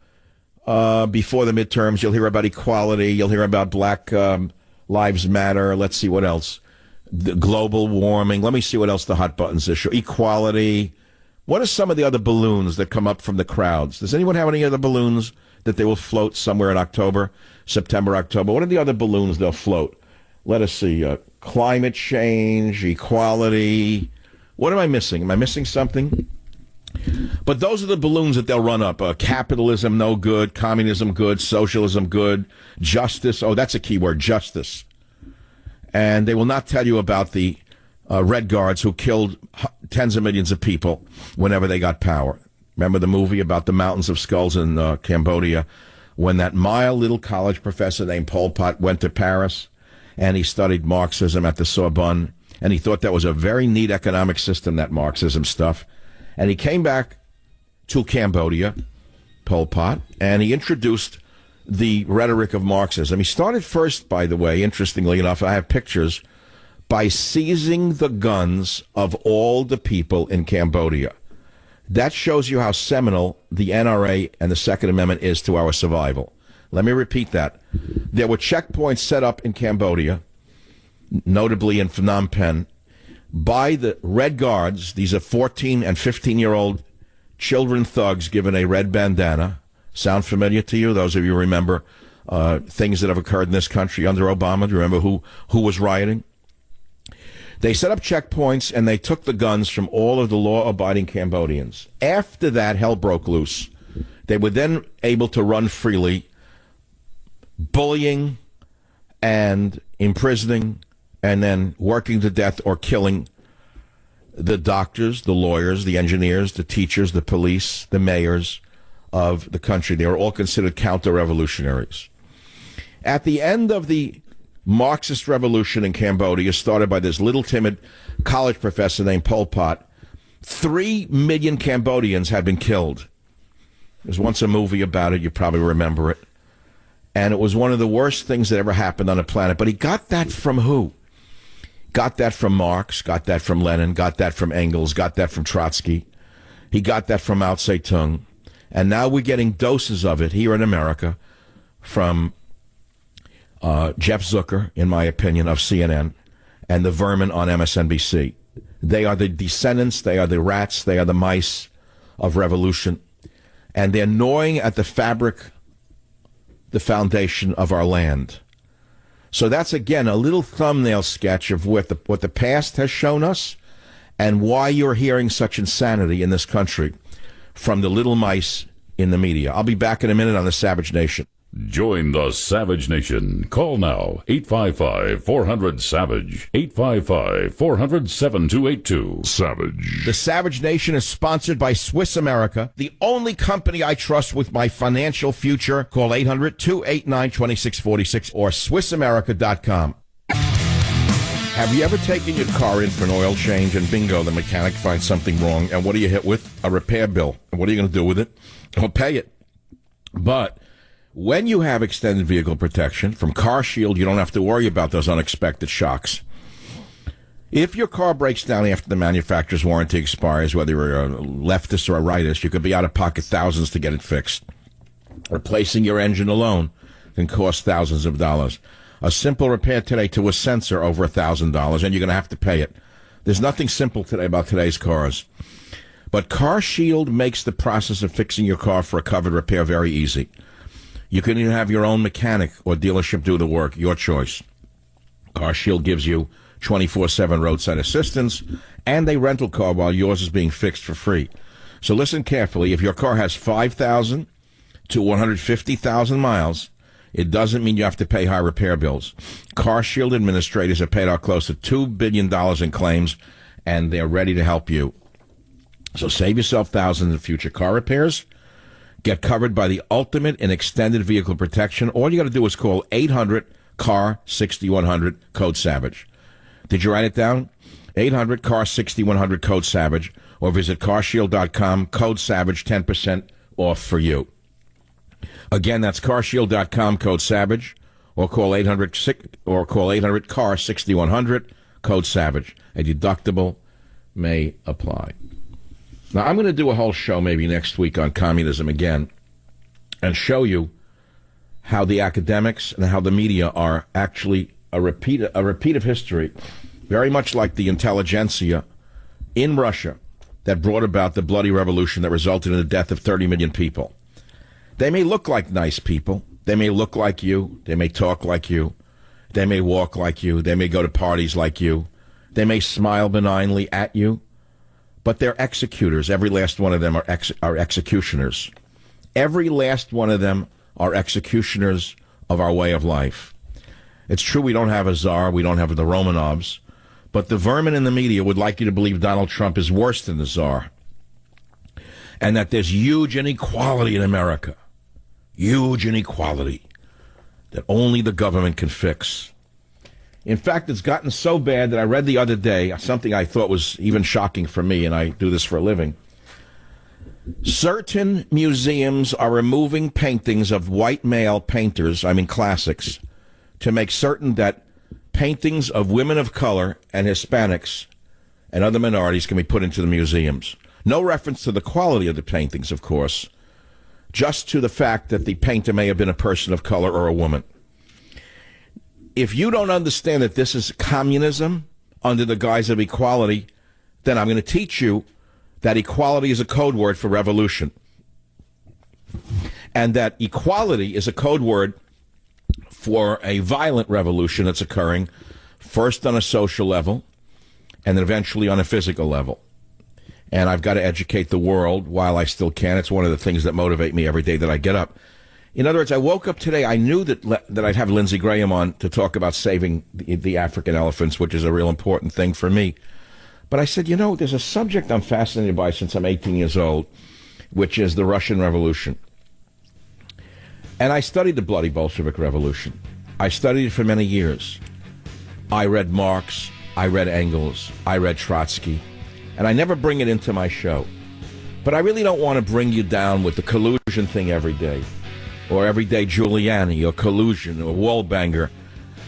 before the midterms. You'll hear about equality. You'll hear about Black Lives Matter. Let's see what else. The global warming. Let me see what else the hot buttons issue. Equality. What are some of the other balloons that come up from the crowds? Does anyone have any other balloons that they will float somewhere in October, September, October? What are the other balloons they'll float? Let us see. Climate change, equality. What am I missing? Am I missing something? But those are the balloons that they'll run up. Capitalism, no good. Communism, good. Socialism, good. Justice. Oh, that's a key word, justice. And they will not tell you about the Red Guards who killed tens of millions of people whenever they got power. Remember the movie about the Mountains of Skulls in Cambodia when that mild little college professor named Pol Pot went to Paris and he studied Marxism at the Sorbonne, and he thought that was a very neat economic system, that Marxism stuff. And he came back to Cambodia, Pol Pot, and he introduced the rhetoric of Marxism. He started first, by the way, interestingly enough, I have pictures, by seizing the guns of all the people in Cambodia. That shows you how seminal the NRA and the Second Amendment is to our survival. Let me repeat that. There were checkpoints set up in Cambodia, notably in Phnom Penh, by the Red Guards. These are 14 and 15-year-old children thugs given a red bandana, sound familiar to you? Those of you who remember things that have occurred in this country under Obama? Do you remember who was rioting? They set up checkpoints, and they took the guns from all of the law-abiding Cambodians. After that, hell broke loose. They were then able to run freely, bullying and imprisoning and then working to death or killing the doctors, the lawyers, the engineers, the teachers, the police, the mayors of the country. They were all considered counter-revolutionaries. At the end of the Marxist revolution in Cambodia, started by this little timid college professor named Pol Pot, 3 million Cambodians had been killed. There's once a movie about it. You probably remember it. And it was one of the worst things that ever happened on the planet. But he got that from who? Got that from Marx, got that from Lenin, got that from Engels, got that from Trotsky. He got that from Mao Zedong. And now we're getting doses of it here in America from Jeff Zucker, in my opinion, of CNN, and the vermin on MSNBC. They are the descendants, they are the rats, they are the mice of revolution. And they're gnawing at the fabric, the foundation of our land. So that's, again, a little thumbnail sketch of what the past has shown us and why you're hearing such insanity in this country from the little mice in the media. I'll be back in a minute on the Savage Nation. Join the Savage Nation. Call now, 855-400-SAVAGE, 855-400-7282. Savage. The Savage Nation is sponsored by Swiss America, the only company I trust with my financial future. Call 800-289-2646 or SwissAmerica.com. Have you ever taken your car in for an oil change and bingo, the mechanic finds something wrong, and what are you hit with? A repair bill. And what are you going to do with it? He'll pay it. But when you have extended vehicle protection from CarShield, you don't have to worry about those unexpected shocks. If your car breaks down after the manufacturer's warranty expires, whether you're a leftist or a rightist, you could be out of pocket thousands to get it fixed. Replacing your engine alone can cost thousands of dollars. A simple repair today to a sensor over $1,000, and you're going to have to pay it. There's nothing simple today about today's cars. But CarShield makes the process of fixing your car for a covered repair very easy. You can even have your own mechanic or dealership do the work, your choice. CarShield gives you 24/7 roadside assistance and a rental car while yours is being fixed for free. So listen carefully. If your car has 5,000 to 150,000 miles, it doesn't mean you have to pay high repair bills. CarShield administrators have paid out close to $2 billion in claims, and they're ready to help you. So save yourself thousands in future car repairs. Get covered by the ultimate in extended vehicle protection. All you got to do is call 800-CAR-6100, code SAVAGE. Did you write it down? 800-CAR-6100, code SAVAGE, or visit carshield.com, code SAVAGE, 10% off for you. Again, that's carshield.com, code SAVAGE, or call 800-CAR-6100, code SAVAGE. A deductible may apply. Now, I'm going to do a whole show maybe next week on communism again and show you how the academics and how the media are actually a repeat of history, very much like the intelligentsia in Russia that brought about the bloody revolution that resulted in the death of 30 million people. They may look like nice people. They may look like you. They may talk like you. They may walk like you. They may go to parties like you. They may smile benignly at you. But they're executors. Every last one of them are executioners. Every last one of them are executioners of our way of life. It's true we don't have a czar, we don't have the Romanovs, but the vermin in the media would like you to believe Donald Trump is worse than the czar, and that there's huge inequality in America. Huge inequality that only the government can fix. In fact, it's gotten so bad that I read the other day something I thought was even shocking for me, and I do this for a living. Certain museums are removing paintings of white male painters, classics, to make certain that paintings of women of color and Hispanics and other minorities can be put into the museums. No reference to the quality of the paintings, of course, just to the fact that the painter may have been a person of color or a woman. If you don't understand that this is communism under the guise of equality, then I'm going to teach you that equality is a code word for revolution. and that equality is a code word for a violent revolution that's occurring first on a social level and then eventually on a physical level. And I've got to educate the world while I still can. It's one of the things that motivate me every day that I get up. In other words, I woke up today, I knew that I'd have Lindsey Graham on to talk about saving the African elephants, which is a real important thing for me. But I said, there's a subject I'm fascinated by since I'm 18 years old, which is the Russian Revolution. And I studied the bloody Bolshevik Revolution. I studied it for many years. I read Marx, I read Engels, I read Trotsky, and I never bring it into my show. But I really don't want to bring you down with the collusion thing every day, or everyday Giuliani, or collusion, or Wallbanger.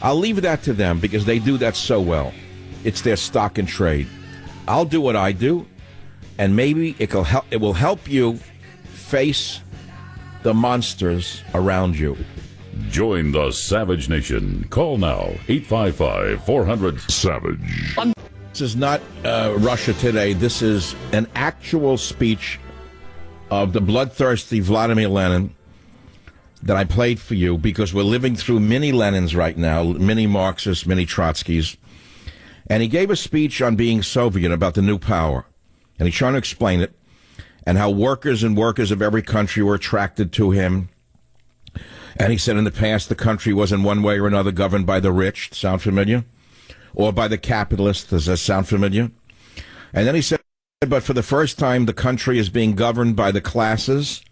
I'll leave that to them because they do that so well. It's their stock and trade. I'll do what I do, and maybe it will help you face the monsters around you. Join the Savage Nation. Call now, 855-400-SAVAGE. This is not Russia Today. This is an actual speech of the bloodthirsty Vladimir Lenin that I played for you because we're living through mini Lenins right now, mini Marxists, mini Trotskys. And he gave a speech on being Soviet, about the new power. And he's trying to explain it, and how workers of every country were attracted to him. And he said in the past the country was in one way or another governed by the rich. Sound familiar? Or by the capitalists. Does that sound familiar? And then he said, but for the first time the country is being governed by the classes,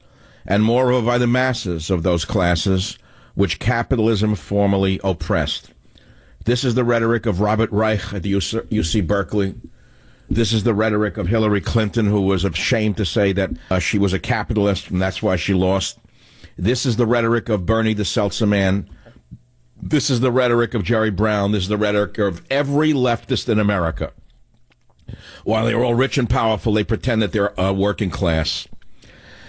and moreover by the masses of those classes, which capitalism formerly oppressed. This is the rhetoric of Robert Reich at the UC Berkeley. This is the rhetoric of Hillary Clinton, who was ashamed to say that she was a capitalist, and that's why she lost. This is the rhetoric of Bernie the Seltzer Man. This is the rhetoric of Jerry Brown. This is the rhetoric of every leftist in America. While they're all rich and powerful, they pretend that they're working class.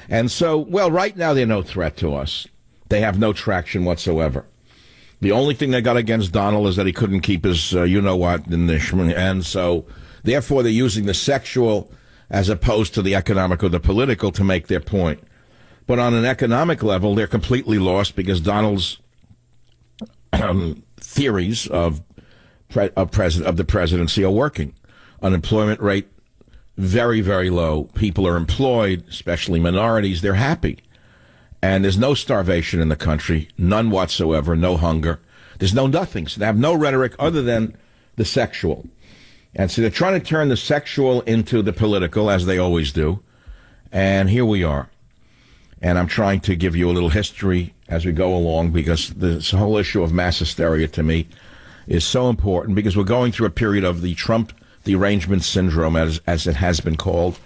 And so, well, right now they're no threat to us. They have no traction whatsoever. The only thing they got against Donald is that he couldn't keep his you-know-what in the... And so, therefore, they're using the sexual as opposed to the economic or the political to make their point. But on an economic level, they're completely lost because Donald's theories of the presidency are working. Unemployment rate, very, very low. People are employed, especially minorities. They're happy. And there's no starvation in the country, none whatsoever, no hunger. There's no nothing. So they have no rhetoric other than the sexual. And so they're trying to turn the sexual into the political, as they always do. And here we are. And I'm trying to give you a little history as we go along, because this whole issue of mass hysteria to me is so important, because we're going through a period of the Trump derangement syndrome, as it has been called,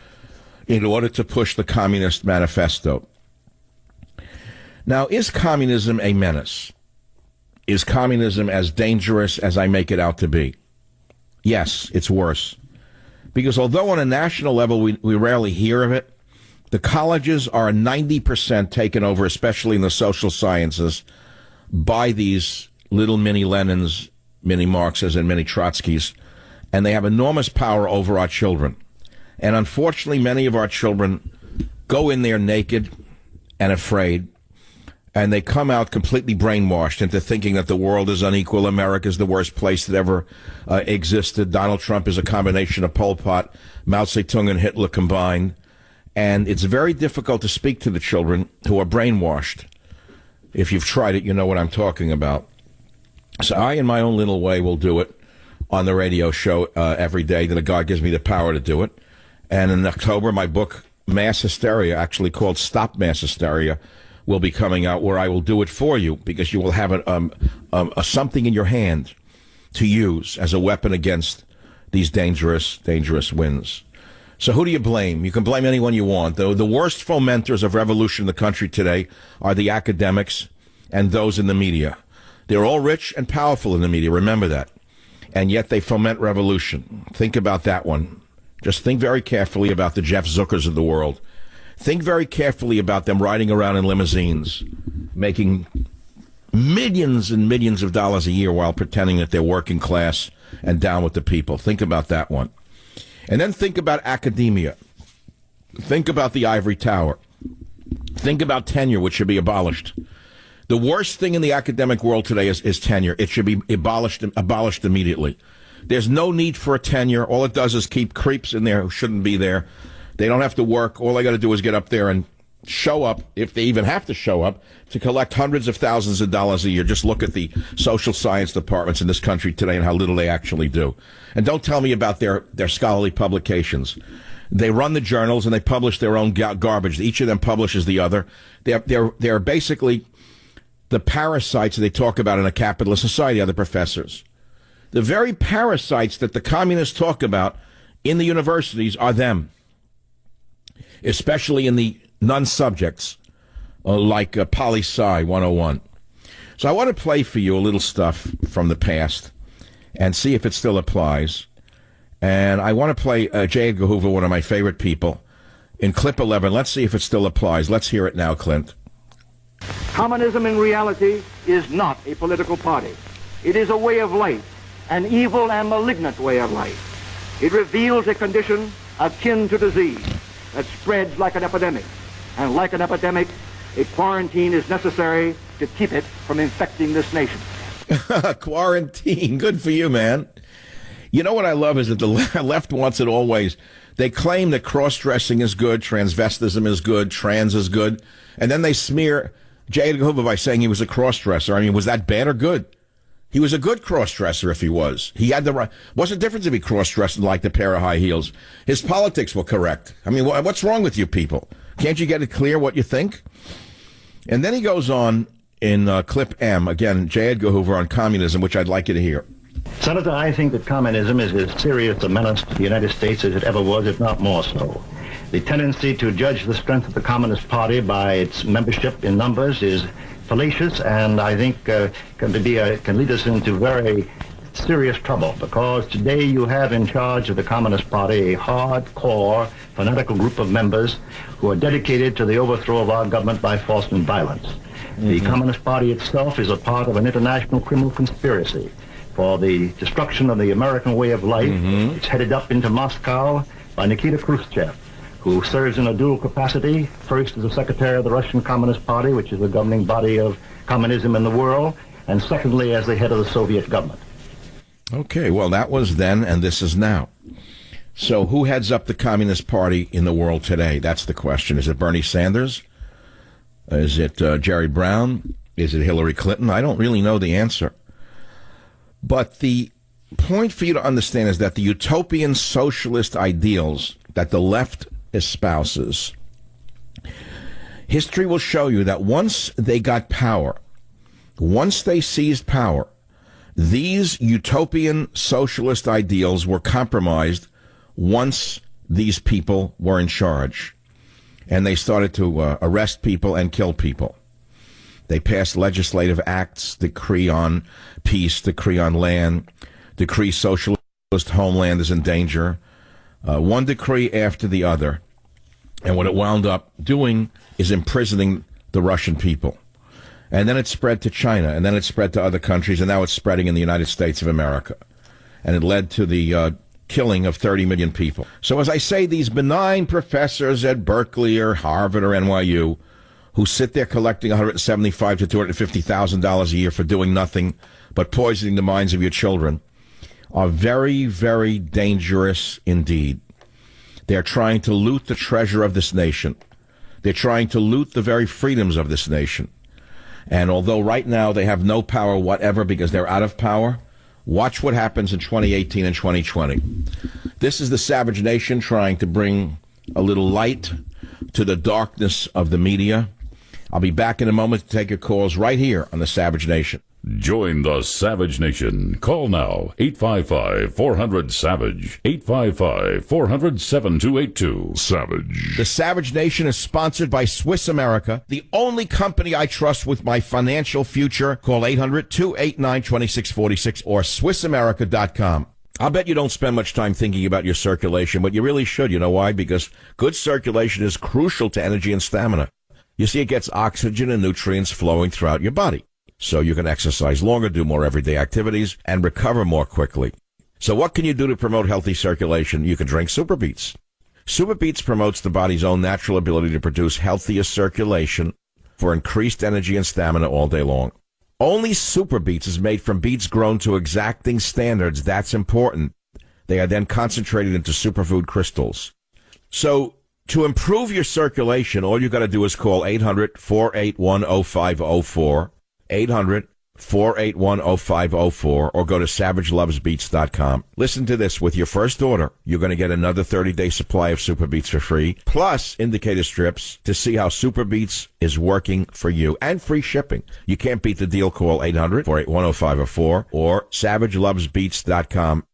in order to push the Communist Manifesto. Now, is communism a menace? Is communism as dangerous as I make it out to be? Yes, it's worse. Because although on a national level we rarely hear of it, the colleges are 90% taken over, especially in the social sciences, by these little mini Lenins, mini Marxes, and mini Trotskys, and they have enormous power over our children. And unfortunately, many of our children go in there naked and afraid, and they come out completely brainwashed into thinking that the world is unequal, America is the worst place that ever existed, Donald Trump is a combination of Pol Pot, Mao Zedong, and Hitler combined. And it's very difficult to speak to the children who are brainwashed. If you've tried it, you know what I'm talking about. So I, in my own little way, will do it on the radio show every day that God gives me the power to do it. And in October, my book, Mass Hysteria, actually called Stop Mass Hysteria, will be coming out, where I will do it for you, because you will have a something in your hand to use as a weapon against these dangerous, dangerous winds. So who do you blame? You can blame anyone you want. The worst fomenters of revolution in the country today are the academics and those in the media. They're all rich and powerful in the media, remember that. And yet they foment revolution. Think about that one. Just think very carefully about the Jeff Zuckers of the world. Think very carefully about them riding around in limousines, making millions and millions of dollars a year while pretending that they're working class and down with the people. Think about that one. And then think about academia. Think about the ivory tower. Think about tenure, which should be abolished. The worst thing in the academic world today is tenure. It should be abolished immediately. There's no need for a tenure. All it does is keep creeps in there who shouldn't be there. They don't have to work. All they got to do is get up there and show up, if they even have to show up, to collect hundreds of thousands of dollars a year. Just look at the social science departments in this country today and how little they actually do. And don't tell me about their scholarly publications. They run the journals and they publish their own garbage. Each of them publishes the other. They're basically the parasites they talk about in a capitalist society are the professors. The very parasites that the communists talk about in the universities are them, especially in the non-subjects like Poli-Sci 101. So I want to play for you a little stuff from the past and see if it still applies. And I want to play J. Edgar Hoover, one of my favorite people, in clip 11. Let's see if it still applies. Let's hear it now, Clint. Communism in reality is not a political party. It is a way of life, an evil and malignant way of life. It reveals a condition akin to disease that spreads like an epidemic. And like an epidemic, a quarantine is necessary to keep it from infecting this nation. Quarantine. Good for you, man. You know what I love is that the left wants it always. They claim that cross-dressing is good, transvestism is good, trans is good, and then they smear J. Edgar Hoover by saying he was a cross-dresser. I mean, was that bad or good? He was a good cross-dresser if he was. He had the right. What's the difference if he cross-dressed and liked a pair of high heels? His politics were correct. I mean, what's wrong with you people? Can't you get it clear what you think? And then he goes on in clip M, again, J. Edgar Hoover on communism, which I'd like you to hear. Senator, I think that communism is as serious a menace to the United States as it ever was, if not more so. The tendency to judge the strength of the Communist Party by its membership in numbers is fallacious, and I think can lead us into very serious trouble, because today you have in charge of the Communist Party a hardcore, fanatical group of members who are dedicated to the overthrow of our government by force and violence. The Communist Party itself is a part of an international criminal conspiracy for the destruction of the American way of life. It's headed up into Moscow by Nikita Khrushchev, who serves in a dual capacity, first as the secretary of the Russian Communist Party, which is the governing body of communism in the world, and secondly as the head of the Soviet government. Okay, well, that was then, and this is now. So who heads up the Communist Party in the world today? That's the question. Is it Bernie Sanders? Is it Jerry Brown? Is it Hillary Clinton? I don't really know the answer. But the point for you to understand is that the utopian socialist ideals that the left espouses, history will show you that once they got power, once they seized power, these utopian socialist ideals were compromised once these people were in charge. And they started to arrest people and kill people. They passed legislative acts, decree on peace, decree on land, decree socialist homeland is in danger, one decree after the other. And what it wound up doing is imprisoning the Russian people. And then it spread to China, and then it spread to other countries, and now it's spreading in the United States of America. And it led to the killing of 30 million people. So as I say, these benign professors at Berkeley or Harvard or NYU who sit there collecting $175,000 to $250,000 a year for doing nothing but poisoning the minds of your children are very, very dangerous indeed. They're trying to loot the treasure of this nation. They're trying to loot the very freedoms of this nation. And although right now they have no power whatever because they're out of power, watch what happens in 2018 and 2020. This is the Savage Nation trying to bring a little light to the darkness of the media. I'll be back in a moment to take your calls right here on the Savage Nation. Join the Savage Nation. Call now, 855-400-SAVAGE, 855-400-7282. Savage. The Savage Nation is sponsored by Swiss America, the only company I trust with my financial future. Call 800-289-2646 or SwissAmerica.com. I'll bet you don't spend much time thinking about your circulation, but you really should. You know why? Because good circulation is crucial to energy and stamina. You see, it gets oxygen and nutrients flowing throughout your body, so you can exercise longer, do more everyday activities, and recover more quickly. So what can you do to promote healthy circulation? You can drink Super Beets. Super Beets promotes the body's own natural ability to produce healthier circulation for increased energy and stamina all day long. Only Super Beets is made from beets grown to exacting standards. That's important. They are then concentrated into superfood crystals. So, to improve your circulation, all you got to do is call 800-481-0504, 800-481-0504, or go to SavageLovesBeets.com. Listen to this. With your first order, you're going to get another 30-day supply of Super Beets for free, plus indicator strips to see how Super Beets is working for you, and free shipping. You can't beat the deal. Call 800-481-0504 or SavageLovesBeets.com.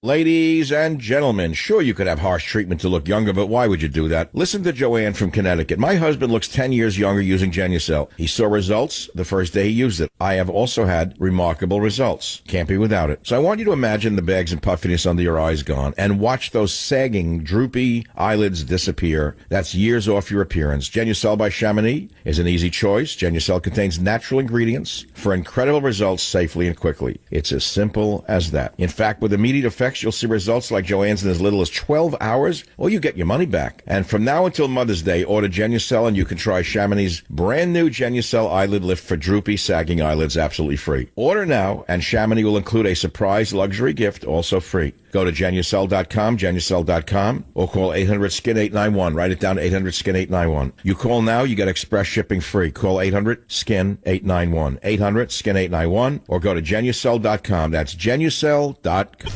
Ladies and gentlemen, sure you could have harsh treatment to look younger, but why would you do that? Listen to Joanne from Connecticut. My husband looks 10 years younger using Genucel. He saw results the first day he used it. I have also had remarkable results. Can't be without it. So I want you to imagine the bags and puffiness under your eyes gone and watch those sagging, droopy eyelids disappear. That's years off your appearance. Genucel by Chamonix is an easy choice. Genucel contains natural ingredients for incredible results safely and quickly. It's as simple as that. In fact, with immediate effects, you'll see results like Joanne's in as little as 12 hours, or you get your money back. And from now until Mother's Day, order Genucel and you can try Chamonix's brand new Genucel Eyelid Lift for droopy, sagging eyelids absolutely free. Order now, and Chamonix will include a surprise luxury gift, also free. Go to Genucel.com, Genucel.com, or call 800-SKIN-891. Write it down, 800-SKIN-891. You call now, you get express shipping free. Call 800-SKIN-891, 800-SKIN-891, or go to Genucel.com. That's Genucel.com.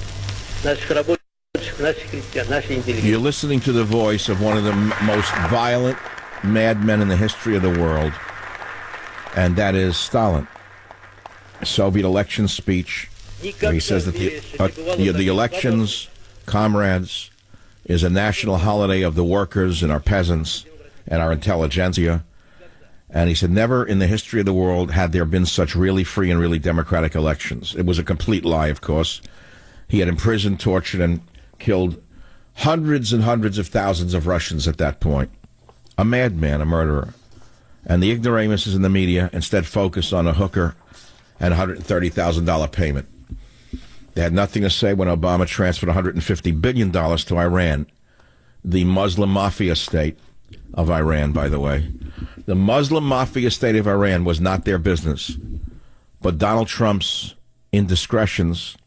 You're listening to the voice of one of the most violent madmen in the history of the world, and that is Stalin. A Soviet election speech where he says that the elections, comrades, is a national holiday of the workers and our peasants and our intelligentsia. And he said, never in the history of the world had there been such really free and really democratic elections. It was a complete lie, of course. He had imprisoned, tortured, and killed hundreds and hundreds of thousands of Russians at that point. A madman, a murderer. And the ignoramuses in the media instead focused on a hooker and $130,000 payment. They had nothing to say when Obama transferred $150 billion to Iran, the Muslim mafia state of Iran, by the way. The Muslim mafia state of Iran was not their business. But Donald Trump's indiscretions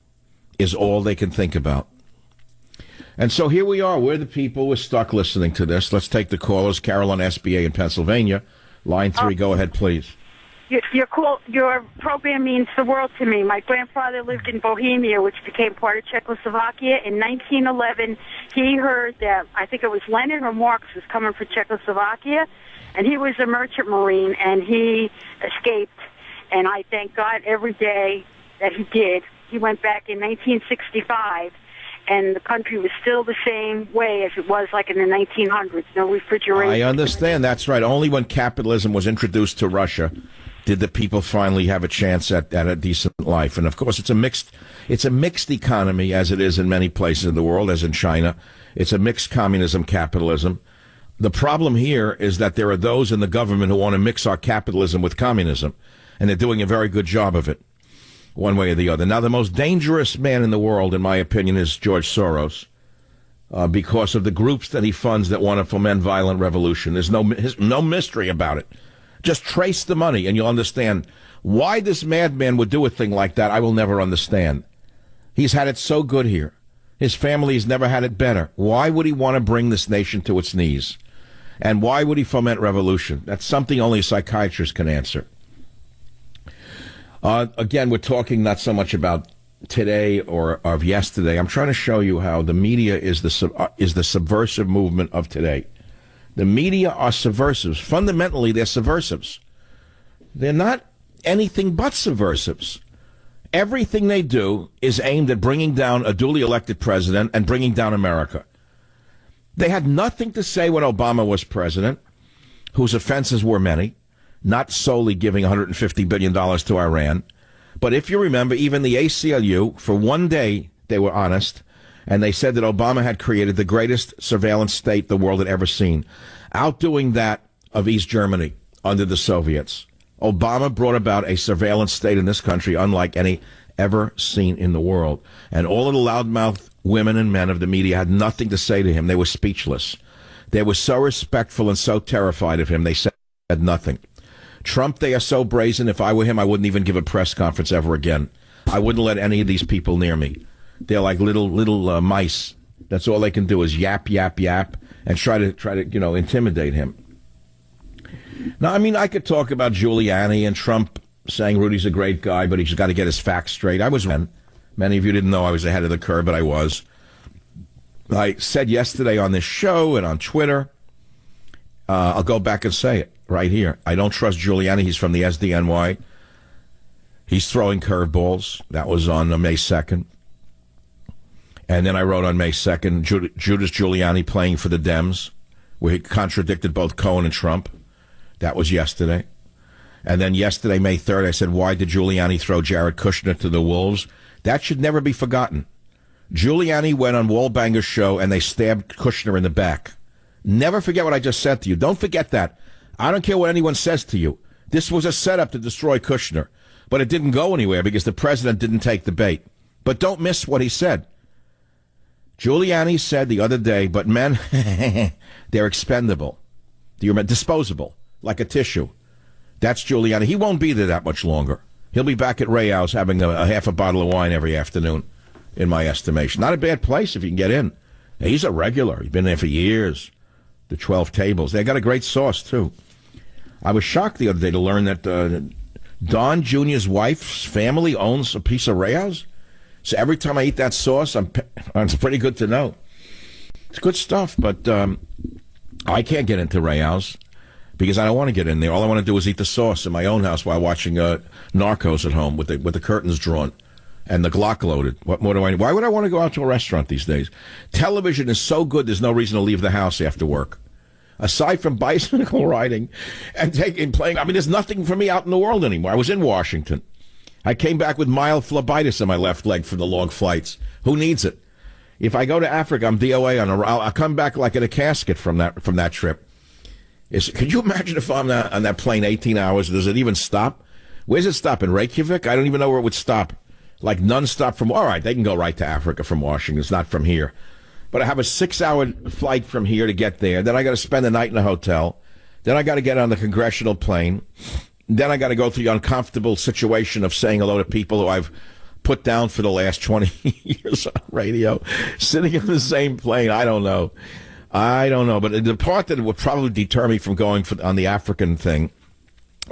is all they can think about. And so here we are. We're the people. We're stuck listening to this. Let's take the callers. Carol on SBA in Pennsylvania. Line 3, go ahead, please. Your program means the world to me. My grandfather lived in Bohemia, which became part of Czechoslovakia. In 1911, he heard that, I think it was Lenin or Marx was coming for Czechoslovakia, and he was a merchant marine, and he escaped. And I thank God every day that he did. He went back in 1965, and the country was still the same way as it was like in the 1900s. No refrigeration. I understand. That's right. Only when capitalism was introduced to Russia did the people finally have a chance at a decent life. And, of course, it's a mixed economy, as it is in many places in the world, as in China. It's a mixed communism, capitalism. The problem here is that there are those in the government who want to mix our capitalism with communism, and they're doing a very good job of it, one way or the other. Now, the most dangerous man in the world, in my opinion, is George Soros, because of the groups that he funds that want to foment violent revolution. There's no mystery about it. Just trace the money, and you'll understand why this madman would do a thing like that. I will never understand. He's had it so good here. His family's never had it better. Why would he want to bring this nation to its knees? And why would he foment revolution? That's something only a psychiatrist can answer. Again, we're talking not so much about today or of yesterday. I'm trying to show you how the media is the subversive movement of today. The media are subversives. Fundamentally, they're subversives. They're not anything but subversives. Everything they do is aimed at bringing down a duly elected president and bringing down America. They had nothing to say when Obama was president, whose offenses were many, not solely giving $150 billion to Iran. But if you remember, even the ACLU, for one day, they were honest, and they said that Obama had created the greatest surveillance state the world had ever seen, outdoing that of East Germany under the Soviets. Obama brought about a surveillance state in this country unlike any ever seen in the world. And all of the loudmouth women and men of the media had nothing to say to him. They were speechless. They were so respectful and so terrified of him, they said nothing. Trump, they are so brazen. If I were him, I wouldn't even give a press conference ever again. I wouldn't let any of these people near me. They're like little mice. That's all they can do is yap, yap, yap, and try to intimidate him. Now, I mean, I could talk about Giuliani and Trump saying Rudy's a great guy, but he's got to get his facts straight. Many of you didn't know I was ahead of the curve, but I was. I said yesterday on this show and on Twitter, I'll go back and say it right here. I don't trust Giuliani. He's from the SDNY. He's throwing curveballs. That was on May 2nd. And then I wrote on May 2nd, Judas Giuliani playing for the Dems, where he contradicted both Cohen and Trump. That was yesterday. And then yesterday, May 3rd, I said, why did Giuliani throw Jared Kushner to the wolves? That should never be forgotten. Giuliani went on Wallbanger's show and they stabbed Kushner in the back. Never forget what I just said to you. Don't forget that. I don't care what anyone says to you. This was a setup to destroy Kushner. But it didn't go anywhere because the president didn't take the bait. But don't miss what he said. Giuliani said the other day, but men, they're expendable. They're disposable, like a tissue. That's Giuliani. He won't be there that much longer. He'll be back at Rayau's having a half a bottle of wine every afternoon, in my estimation. Not a bad place if you can get in. He's a regular. He's been there for years. The 12 tables. They got a great sauce, too. I was shocked the other day to learn that Don Jr.'s wife's family owns a piece of Rayau's. So every time I eat that sauce, it's pretty good to know. It's good stuff, but I can't get into Rayau's because I don't want to get in there. All I want to do is eat the sauce in my own house while watching Narcos at home with the curtains drawn and the Glock loaded. What more do I need? Why would I want to go out to a restaurant these days? Television is so good, there's no reason to leave the house after work. Aside from bicycle riding and playing, I mean, there's nothing for me out in the world anymore. I was in Washington. I came back with mild phlebitis in my left leg from the long flights. Who needs it? If I go to Africa, I'm DOA I'll come back like in a casket from that trip. Could you imagine if I'm on that plane 18 hours? Does it even stop? Where's it stop? In Reykjavik? I don't even know where it would stop. Like non-stop from, all right, they can go right to Africa from Washington. It's not from here. But I have a 6-hour flight from here to get there. Then I got to spend the night in a hotel. Then I got to get on the congressional plane. Then I got to go through the uncomfortable situation of saying hello to people who I've put down for the last 20 years on radio, sitting in the same plane. I don't know. But the part that would probably deter me from going on the African thing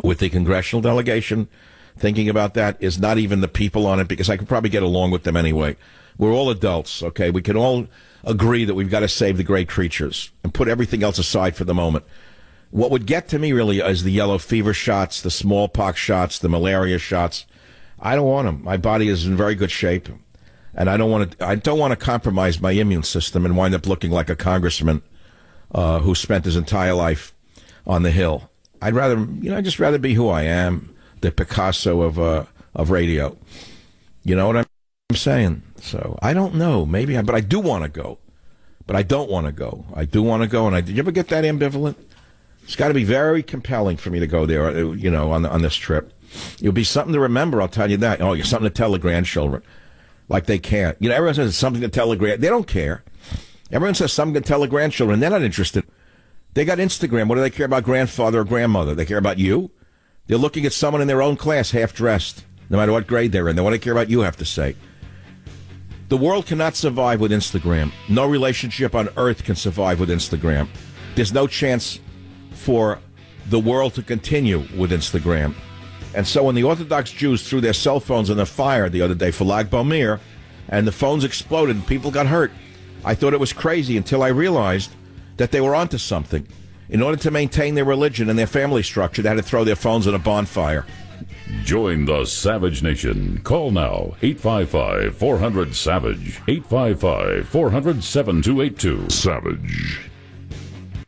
with the congressional delegation, thinking about that, is not even the people on it, because I could probably get along with them anyway. We're all adults, okay? We can all agree that we've got to save the great creatures and put everything else aside for the moment. What would get to me really is the yellow fever shots, the smallpox shots, the malaria shots. I don't want them. My body is in very good shape, and I don't want to compromise my immune system and wind up looking like a congressman who spent his entire life on the Hill. I'd just rather be who I am, the Picasso of radio. You know what I'm saying? So I don't know. But I do want to go. But I don't want to go. I do want to go. And did you ever get that ambivalent? It's got to be very compelling for me to go there, on this trip. It'll be something to remember, I'll tell you that. Oh, something to tell the grandchildren. Like they can't. everyone says something to tell the They don't care. Everyone says something to tell the grandchildren. They're not interested. They got Instagram. What do they care about grandfather or grandmother? They care about you? They're looking at someone in their own class half-dressed, no matter what grade they're in. They want to care about you have to say. The world cannot survive with Instagram. No relationship on earth can survive with Instagram. There's no chance for the world to continue with Instagram. And so when the Orthodox Jews threw their cell phones in the fire the other day for Lag B'Omer, and the phones exploded and people got hurt, I thought it was crazy until I realized that they were onto something. In order to maintain their religion and their family structure, they had to throw their phones in a bonfire. Join the Savage Nation. Call now, 855-400-SAVAGE, 855-400-7282. Savage.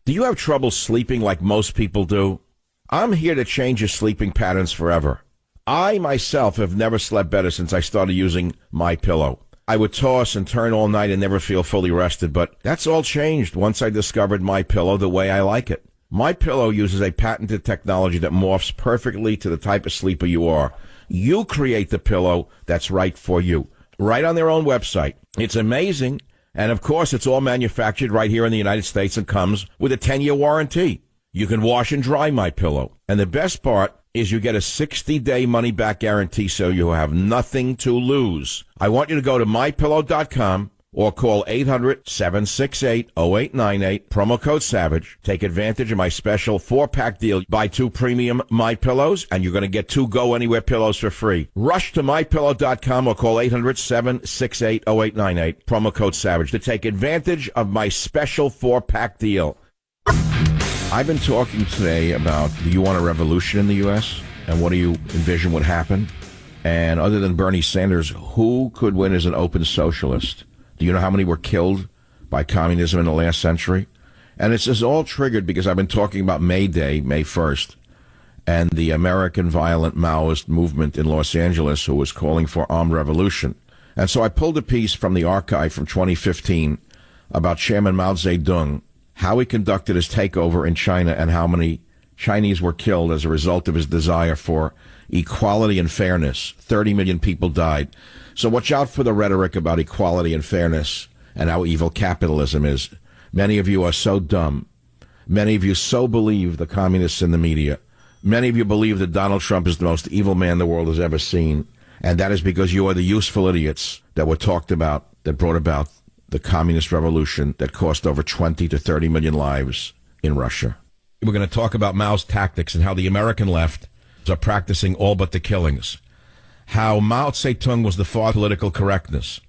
Do you have trouble sleeping like most people do? I'm here to change your sleeping patterns forever. I, myself, have never slept better since I started using MyPillow. I would toss and turn all night and never feel fully rested, but that's all changed once I discovered MyPillow the way I like it. MyPillow uses a patented technology that morphs perfectly to the type of sleeper you are. You create the pillow that's right for you. right on their own website. It's amazing. And, of course, it's all manufactured right here in the United States and comes with a 10-year warranty. You can wash and dry MyPillow. And the best part is you get a 60-day money-back guarantee, so you have nothing to lose. I want you to go to MyPillow.com or call 800-768-0898, promo code SAVAGE. Take advantage of my special 4-pack deal. Buy 2 premium MyPillows, and you're going to get 2 Go Anywhere pillows for free. Rush to MyPillow.com or call 800-768-0898, promo code SAVAGE, to take advantage of my special 4-pack deal. I've been talking today about, do you want a revolution in the U.S.? And what do you envision would happen? And other than Bernie Sanders, who could win as an open socialist? Do you know how many were killed by communism in the last century? And it's just all triggered because I've been talking about May Day, May 1st, and the American violent Maoist movement in Los Angeles who was calling for armed revolution. And so I pulled a piece from the archive from 2015 about Chairman Mao Zedong, how he conducted his takeover in China and how many Chinese were killed as a result of his desire for equality and fairness. 30 million people died. So watch out for the rhetoric about equality and fairness and how evil capitalism is. Many of you are so dumb. Many of you so believe the communists in the media. Many of you believe that Donald Trump is the most evil man the world has ever seen. And that is because you are the useful idiots that were talked about, that brought about the communist revolution that cost over 20 to 30 million lives in Russia. We're going to talk about Mao's tactics and how the American left are practicing all but the killings. How Mao Zedong was the father of political correctness.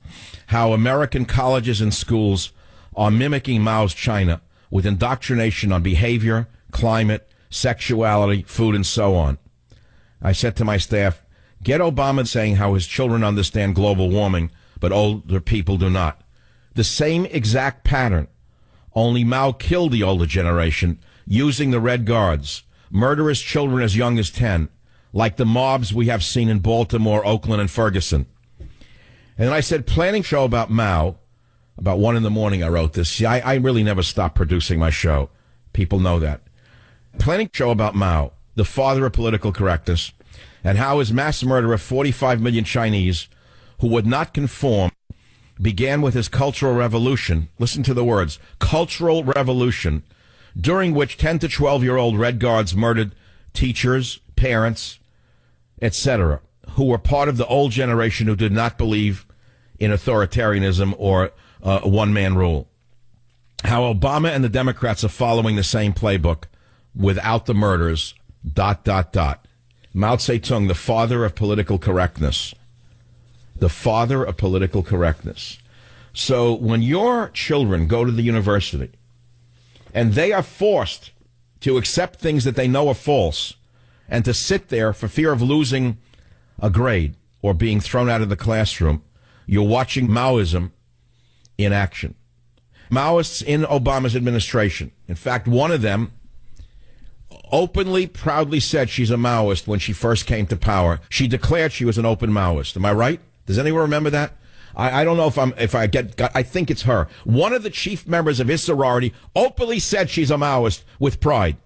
How American colleges and schools are mimicking Mao's China with indoctrination on behavior, climate, sexuality, food, and so on. I said to my staff, get Obama saying how his children understand global warming, but older people do not. The same exact pattern, only Mao killed the older generation using the Red Guards, murderous children as young as 10, like the mobs we have seen in Baltimore, Oakland, and Ferguson. And then I said, planning show about Mao. About 1 in the morning I wrote this. See, I really never stopped producing my show. People know that. Planning show about Mao, the father of political correctness, and how his mass murder of 45 million Chinese who would not conform began with his Cultural Revolution. Listen to the words, Cultural Revolution, during which 10 to 12-year-old Red Guards murdered teachers, parents, etc., who were part of the old generation who did not believe in authoritarianism or one-man rule. How Obama and the Democrats are following the same playbook without the murders, ... Mao Zedong, the father of political correctness. The father of political correctness. So when your children go to the university and they are forced to accept things that they know are false and to sit there for fear of losing a grade or being thrown out of the classroom, you're watching Maoism in action. Maoists in Obama's administration. In fact, one of them openly, proudly said she's a Maoist when she first came to power. She declared she was an open Maoist. Am I right? Does anyone remember that? I don't know I think it's her. One of the chief members of his sorority openly said she's a Maoist with pride.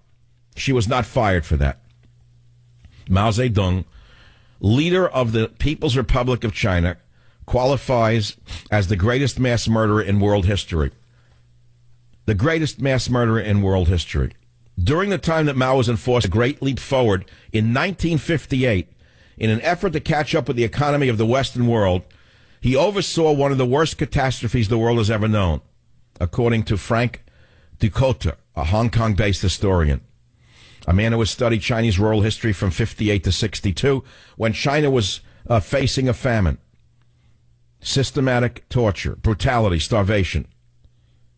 She was not fired for that. Mao Zedong, leader of the People's Republic of China, qualifies as the greatest mass murderer in world history. The greatest mass murderer in world history. During the time that Mao was enforced a great leap forward in 1958, in an effort to catch up with the economy of the Western world, he oversaw one of the worst catastrophes the world has ever known, according to Frank Ducote, a Hong Kong-based historian, a man who has studied Chinese rural history from 58 to 62, when China was facing a famine, systematic torture, brutality, starvation,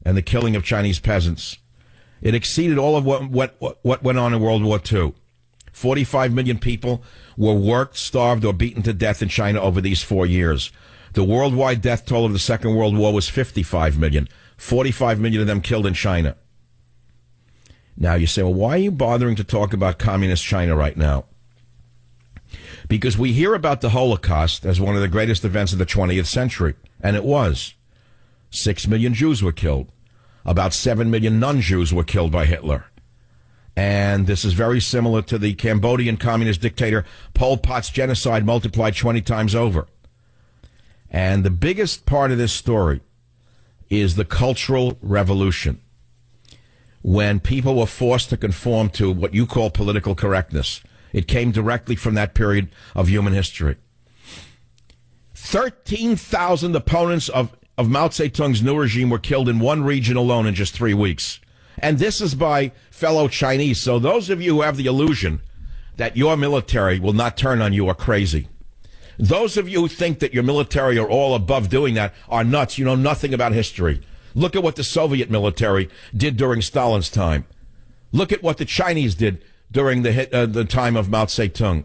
and the killing of Chinese peasants. It exceeded all of what went on in World War II. 45 million people were worked, starved, or beaten to death in China over these 4 years. The worldwide death toll of the Second World War was 55 million. 45 million of them killed in China. Now you say, well, why are you bothering to talk about communist China right now? Because we hear about the Holocaust as one of the greatest events of the 20th century, and it was. 6 million Jews were killed. About 7 million non-Jews were killed by Hitler. And this is very similar to the Cambodian communist dictator Pol Pot's genocide multiplied 20 times over. And the biggest part of this story is the Cultural Revolution, when people were forced to conform to what you call political correctness. It came directly from that period of human history. 13,000 opponents of Mao Zedong's new regime were killed in one region alone in just 3 weeks. And this is by fellow Chinese. So those of you who have the illusion that your military will not turn on you are crazy. Those of you who think that your military are all above doing that are nuts. You know nothing about history. Look at what the Soviet military did during Stalin's time. Look at what the Chinese did during the time of Mao Zedong.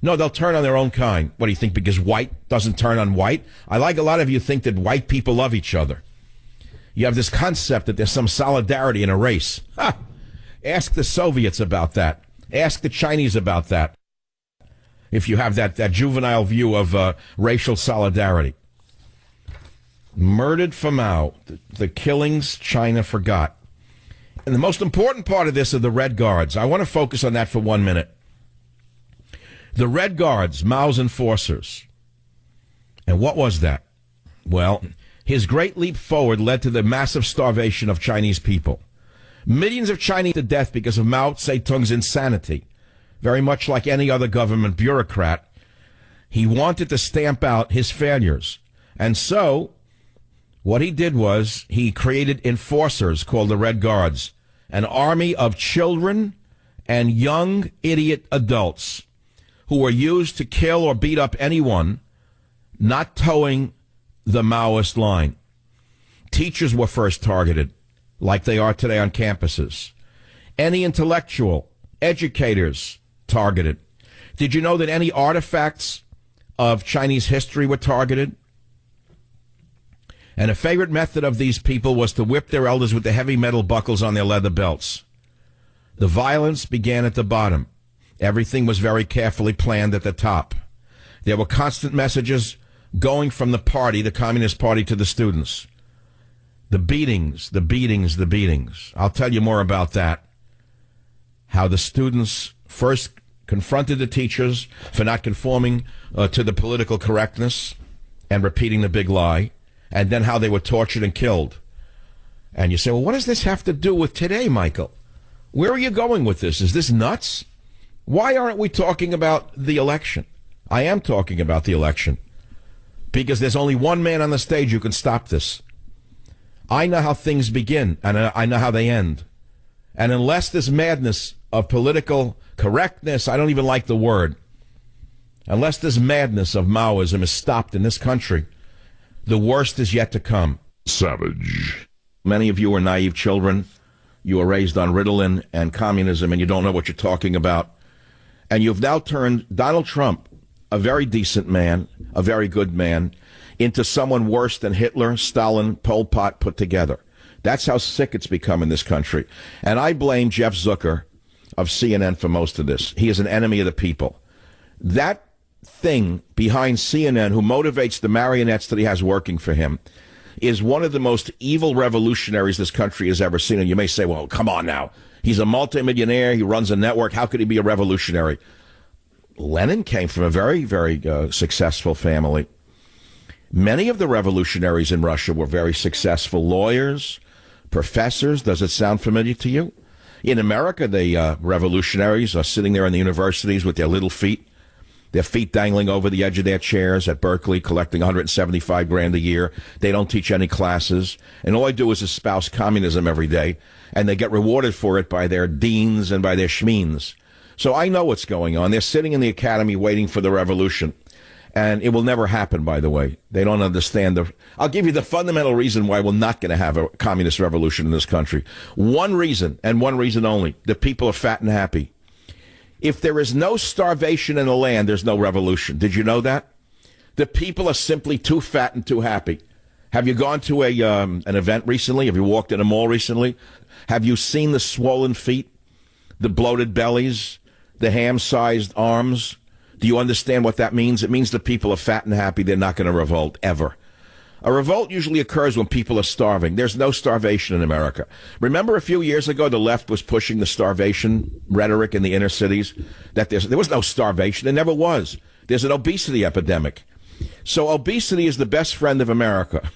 No, they'll turn on their own kind. What do you think, because white doesn't turn on white? I like a lot of you think that white people love each other. You have this concept that there's some solidarity in a race. Ha! Ask the Soviets about that. Ask the Chinese about that. If you have that juvenile view of racial solidarity. Murdered for Mao, the killings China forgot. And the most important part of this are the Red Guards. I want to focus on that for 1 minute. The Red Guards, Mao's enforcers. And what was that? Well, his great leap forward led to the massive starvation of Chinese people. Millions of Chinese to death because of Mao Zedong's insanity. Very much like any other government bureaucrat, he wanted to stamp out his failures. And so, what he did was he created enforcers called the Red Guards, an army of children and young idiot adults who were used to kill or beat up anyone not towing the Maoist line. Teachers were first targeted, like they are today on campuses. Any intellectual, educators targeted. Did you know that any artifacts of Chinese history were targeted? And a favorite method of these people was to whip their elders with the heavy metal buckles on their leather belts. The violence began at the bottom. Everything was very carefully planned at the top. There were constant messages going from the party, the Communist Party, to the students. The beatings, the beatings, the beatings. I'll tell you more about that. How the students first confronted the teachers for not conforming to the political correctness and repeating the big lie, and then how they were tortured and killed. And you say, well, what does this have to do with today, Michael? Where are you going with this? Is this nuts? Why aren't we talking about the election? I am talking about the election because there's only one man on the stage who can stop this. I know how things begin, and I know how they end. And unless this madness of political correctness, I don't even like the word, unless this madness of Maoism is stopped in this country, the worst is yet to come. Savage. Many of you are naive children. You were raised on Ritalin and communism, and you don't know what you're talking about. And you've now turned Donald Trump, a very decent man, a very good man, into someone worse than Hitler, Stalin, Pol Pot put together. That's how sick it's become in this country. And I blame Jeff Zucker of CNN for most of this. He is an enemy of the people. That thing behind CNN who motivates the marionettes that he has working for him is one of the most evil revolutionaries this country has ever seen. And you may say, well, come on now. He's a multimillionaire. He runs a network. How could he be a revolutionary? Lenin came from a very, very successful family. Many of the revolutionaries in Russia were very successful lawyers, professors. Does it sound familiar to you? In America, the revolutionaries are sitting there in the universities with their little feet, their feet dangling over the edge of their chairs at Berkeley, collecting $175,000 a year. They don't teach any classes, and all they do is espouse communism every day, and they get rewarded for it by their deans and by their schmeens. So I know what's going on. They're sitting in the academy waiting for the revolution, and it will never happen, by the way. They don't understand. I'll give you the fundamental reason why we're not going to have a communist revolution in this country. One reason, and one reason only. The people are fat and happy. If there is no starvation in the land, there's no revolution. Did you know that? The people are simply too fat and too happy. Have you gone to an event recently? Have you walked in a mall recently? Have you seen the swollen feet, the bloated bellies, the ham-sized arms? Do you understand what that means? It means the people are fat and happy. They're not going to revolt, ever. A revolt usually occurs when people are starving. There's no starvation in America. Remember a few years ago, the left was pushing the starvation rhetoric in the inner cities? That there was no starvation. There never was. There's an obesity epidemic. So obesity is the best friend of America.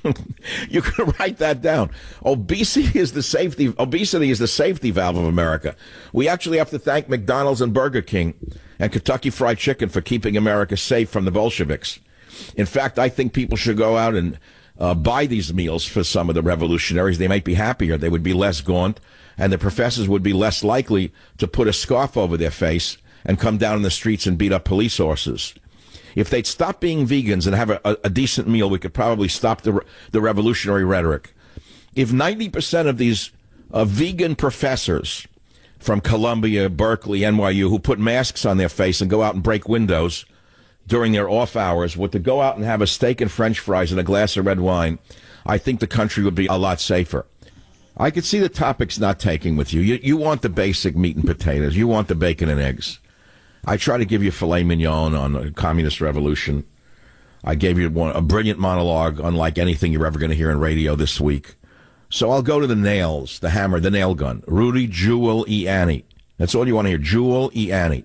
You can write that down. Obesity is the safety valve of America. We actually have to thank McDonald's and Burger King and Kentucky Fried Chicken for keeping America safe from the Bolsheviks. In fact, I think people should go out and buy these meals for some of the revolutionaries. They might be happier. They would be less gaunt, and the professors would be less likely to put a scarf over their face and come down in the streets and beat up police horses. If they'd stop being vegans and have a decent meal, we could probably stop the revolutionary rhetoric. If 90% of these vegan professors from Columbia, Berkeley, NYU, who put masks on their face and go out and break windows during their off hours, were to go out and have a steak and French fries and a glass of red wine, I think the country would be a lot safer. I could see the topics not taking with you. You want the basic meat and potatoes. You want the bacon and eggs. I try to give you filet mignon on the communist revolution. I gave you a brilliant monologue, unlike anything you're ever going to hear on radio this week. So I'll go to the nails, the hammer, the nail gun. Rudy Jewel E. Annie. That's all you want to hear. Jewel E. Annie.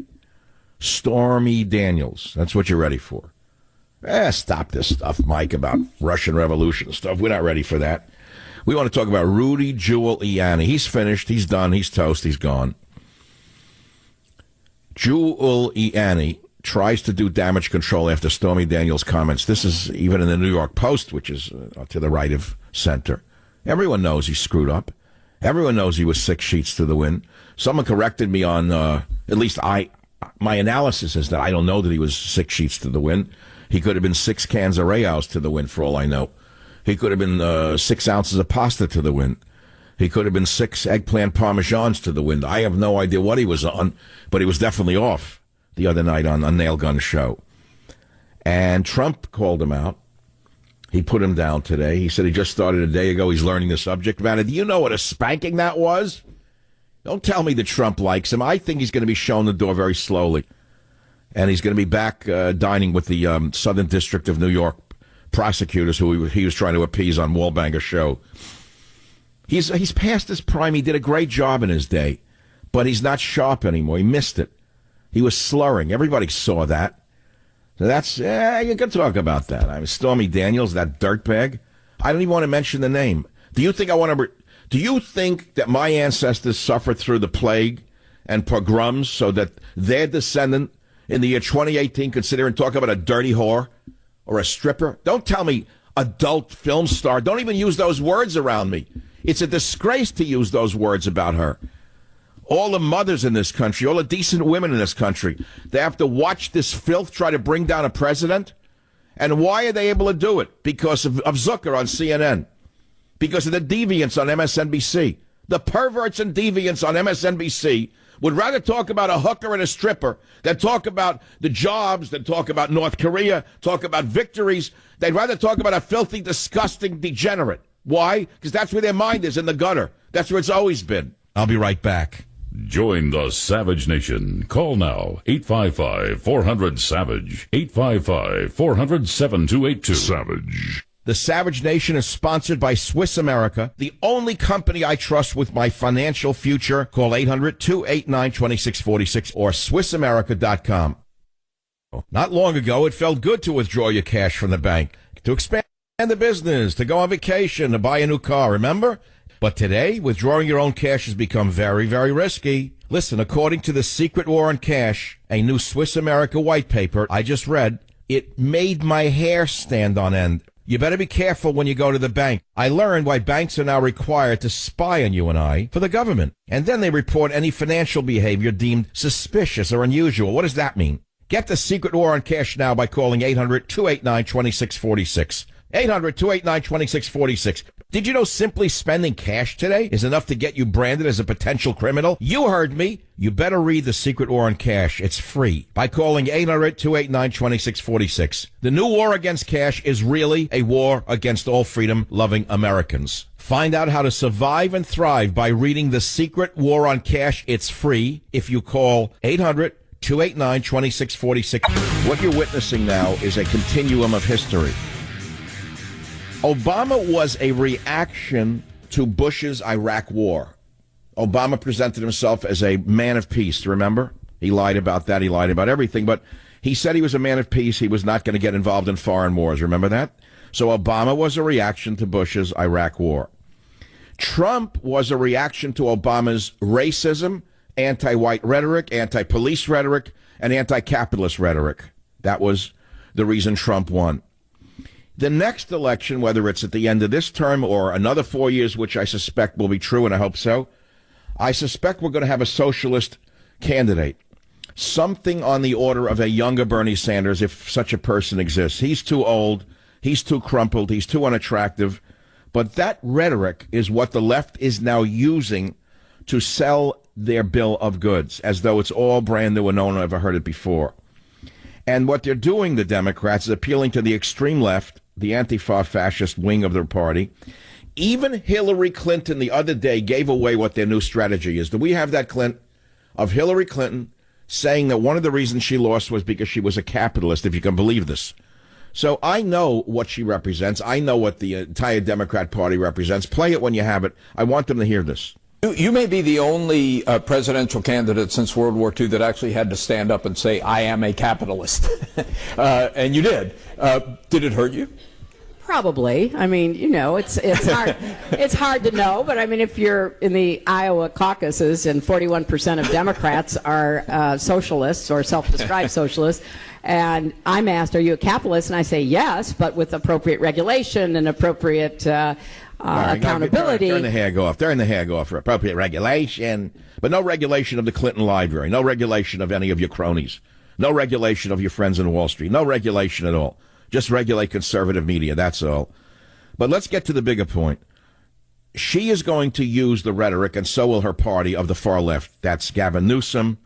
Stormy Daniels. That's what you're ready for. Stop this stuff, Mike, about Russian Revolution stuff. We're not ready for that. We want to talk about Rudy Jewel E. Annie. He's finished. He's done. He's toast. He's gone. Jewel E. Annie tries to do damage control after Stormy Daniels' comments. This is even in the New York Post, which is to the right of center. Everyone knows he screwed up. Everyone knows he was 6 sheets to the wind. Someone corrected me on, at least my analysis is that I don't know that he was 6 sheets to the wind. He could have been 6 cans of Rayo's to the wind, for all I know. He could have been 6 ounces of pasta to the wind. He could have been 6 eggplant parmesans to the wind. I have no idea what he was on, but he was definitely off the other night on a Nail Gun show. And Trump called him out. He put him down today. He said he just started a day ago. He's learning the subject matter. Do you know what a spanking that was? Don't tell me that Trump likes him. I think he's going to be shown the door very slowly. And he's going to be back dining with the Southern District of New York prosecutors who he was trying to appease on Wallbanger's show. He's past his prime. He did a great job in his day, but he's not sharp anymore. He missed it. He was slurring. Everybody saw that. So that's, you can talk about that. I mean, Stormy Daniels, that dirtbag. I don't even want to mention the name. Do you think that my ancestors suffered through the plague and pogroms so that their descendant in the year 2018 could sit here and talk about a dirty whore or a stripper? Don't tell me adult film star. Don't even use those words around me. It's a disgrace to use those words about her. All the mothers in this country, all the decent women in this country, they have to watch this filth try to bring down a president. And why are they able to do it? Because of Zucker on CNN. Because of the deviants on MSNBC. The perverts and deviants on MSNBC would rather talk about a hooker and a stripper than talk about the jobs, than talk about North Korea, talk about victories. They'd rather talk about a filthy, disgusting degenerate. Why? Because that's where their mind is, in the gutter. That's where it's always been. I'll be right back. Join the Savage Nation. Call now, 855-400-SAVAGE, 855-400-7282. Savage. The Savage Nation is sponsored by Swiss America, the only company I trust with my financial future. Call 800-289-2646 or SwissAmerica.com. Not long ago, it felt good to withdraw your cash from the bank, to expand the business, to go on vacation, to buy a new car, remember? But today, withdrawing your own cash has become very, very risky. Listen, according to The Secret War on Cash, a new Swiss America white paper I just read, it made my hair stand on end. You better be careful when you go to the bank. I learned why banks are now required to spy on you and I for the government. And then they report any financial behavior deemed suspicious or unusual. What does that mean? Get The Secret War on Cash now by calling 800-289-2646. 800-289-2646. Did you know simply spending cash today is enough to get you branded as a potential criminal? You heard me. You better read The Secret War on Cash. It's free by calling 800-289-2646. The new war against cash is really a war against all freedom-loving Americans. Find out how to survive and thrive by reading The Secret War on Cash. It's free if you call 800-289-2646. What you're witnessing now is a continuum of history. Obama was a reaction to Bush's Iraq war. Obama presented himself as a man of peace, remember? He lied about that. He lied about everything. But He said he was a man of peace. He was not going to get involved in foreign wars. Remember that? So Obama was a reaction to Bush's Iraq war. Trump was a reaction to Obama's racism, anti-white rhetoric, anti-police rhetoric, and anti-capitalist rhetoric. That was the reason Trump won. The next election, whether it's at the end of this term or another 4 years, which I suspect will be true, and I hope so, I suspect we're going to have a socialist candidate. Something on the order of a younger Bernie Sanders, if such a person exists. He's too old, he's too crumpled, he's too unattractive. But that rhetoric is what the left is now using to sell their bill of goods, as though it's all brand new and no one ever heard it before. And what they're doing, the Democrats, is appealing to the extreme left, the Antifa fascist wing of their party. Even Hillary Clinton the other day gave away what their new strategy is. Do we have that, Clint? Of Hillary Clinton saying that one of the reasons she lost was because she was a capitalist, if you can believe this. So I know what she represents. I know what the entire Democrat Party represents. Play it when you have it. I want them to hear this. You may be the only presidential candidate since World War II that actually had to stand up and say, I am a capitalist. And you did. Did it hurt you? Probably. I mean, you know, it's hard. It's hard to know, but I mean, if you're in the Iowa caucuses and 41% of Democrats are socialists or self-described socialists, and I'm asked, "Are you a capitalist?" and I say yes, but with appropriate regulation and appropriate accountability. Turn the hag off. Turn the hag off for appropriate regulation, but no regulation of the Clinton Library, no regulation of any of your cronies, no regulation of your friends in Wall Street, no regulation at all. Just regulate conservative media, that's all. But let's get to the bigger point. She is going to use the rhetoric, and so will her party, of the far left. That's Gavin Newsom.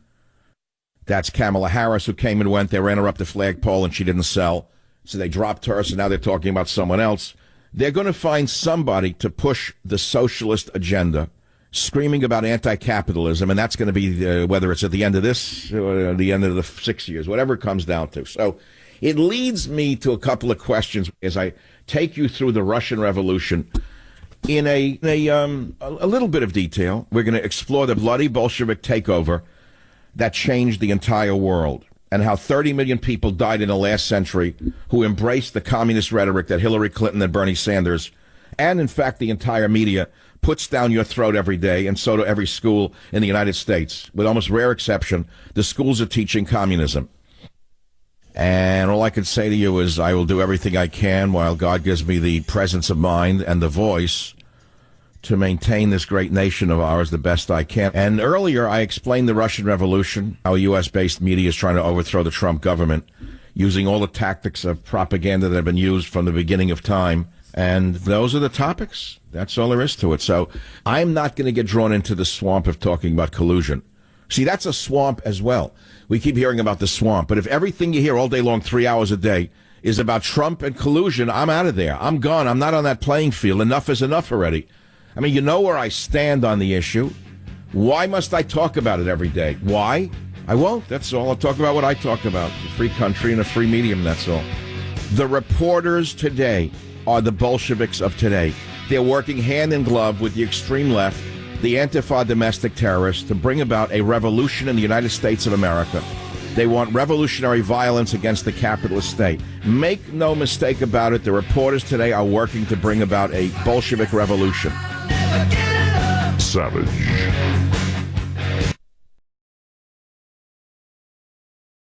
That's Kamala Harris, who came and went. They ran her up the flagpole, and she didn't sell. So they dropped her, so now they're talking about someone else. They're going to find somebody to push the socialist agenda, screaming about anti-capitalism, and that's going to be, whether it's at the end of this or the end of the 6 years, whatever it comes down to. So it leads me to a couple of questions as I take you through the Russian Revolution in a little bit of detail. We're going to explore the bloody Bolshevik takeover that changed the entire world and how 30 million people died in the last century who embraced the communist rhetoric that Hillary Clinton and Bernie Sanders, and in fact the entire media, puts down your throat every day, and so do every school in the United States. With almost rare exception, the schools are teaching communism. And all I can say to you is I will do everything I can while God gives me the presence of mind and the voice to maintain this great nation of ours the best I can. And earlier I explained the Russian Revolution, how U.S.-based media is trying to overthrow the Trump government using all the tactics of propaganda that have been used from the beginning of time. And those are the topics. That's all there is to it. So I'm not going to get drawn into the swamp of talking about collusion. See, that's a swamp as well. We keep hearing about the swamp, but if everything you hear all day long, 3 hours a day, is about Trump and collusion, I'm out of there. I'm gone. I'm not on that playing field. Enough is enough already. I mean, you know where I stand on the issue. Why must I talk about it every day? Why? I won't. That's all. I'll talk about what I talk about. A free country and a free medium, that's all. The reporters today are the Bolsheviks of today. They're working hand in glove with the extreme left, the Antifa domestic terrorists, to bring about a revolution in the United States of America. They want revolutionary violence against the capitalist state. Make no mistake about it, the reporters today are working to bring about a Bolshevik revolution. Savage.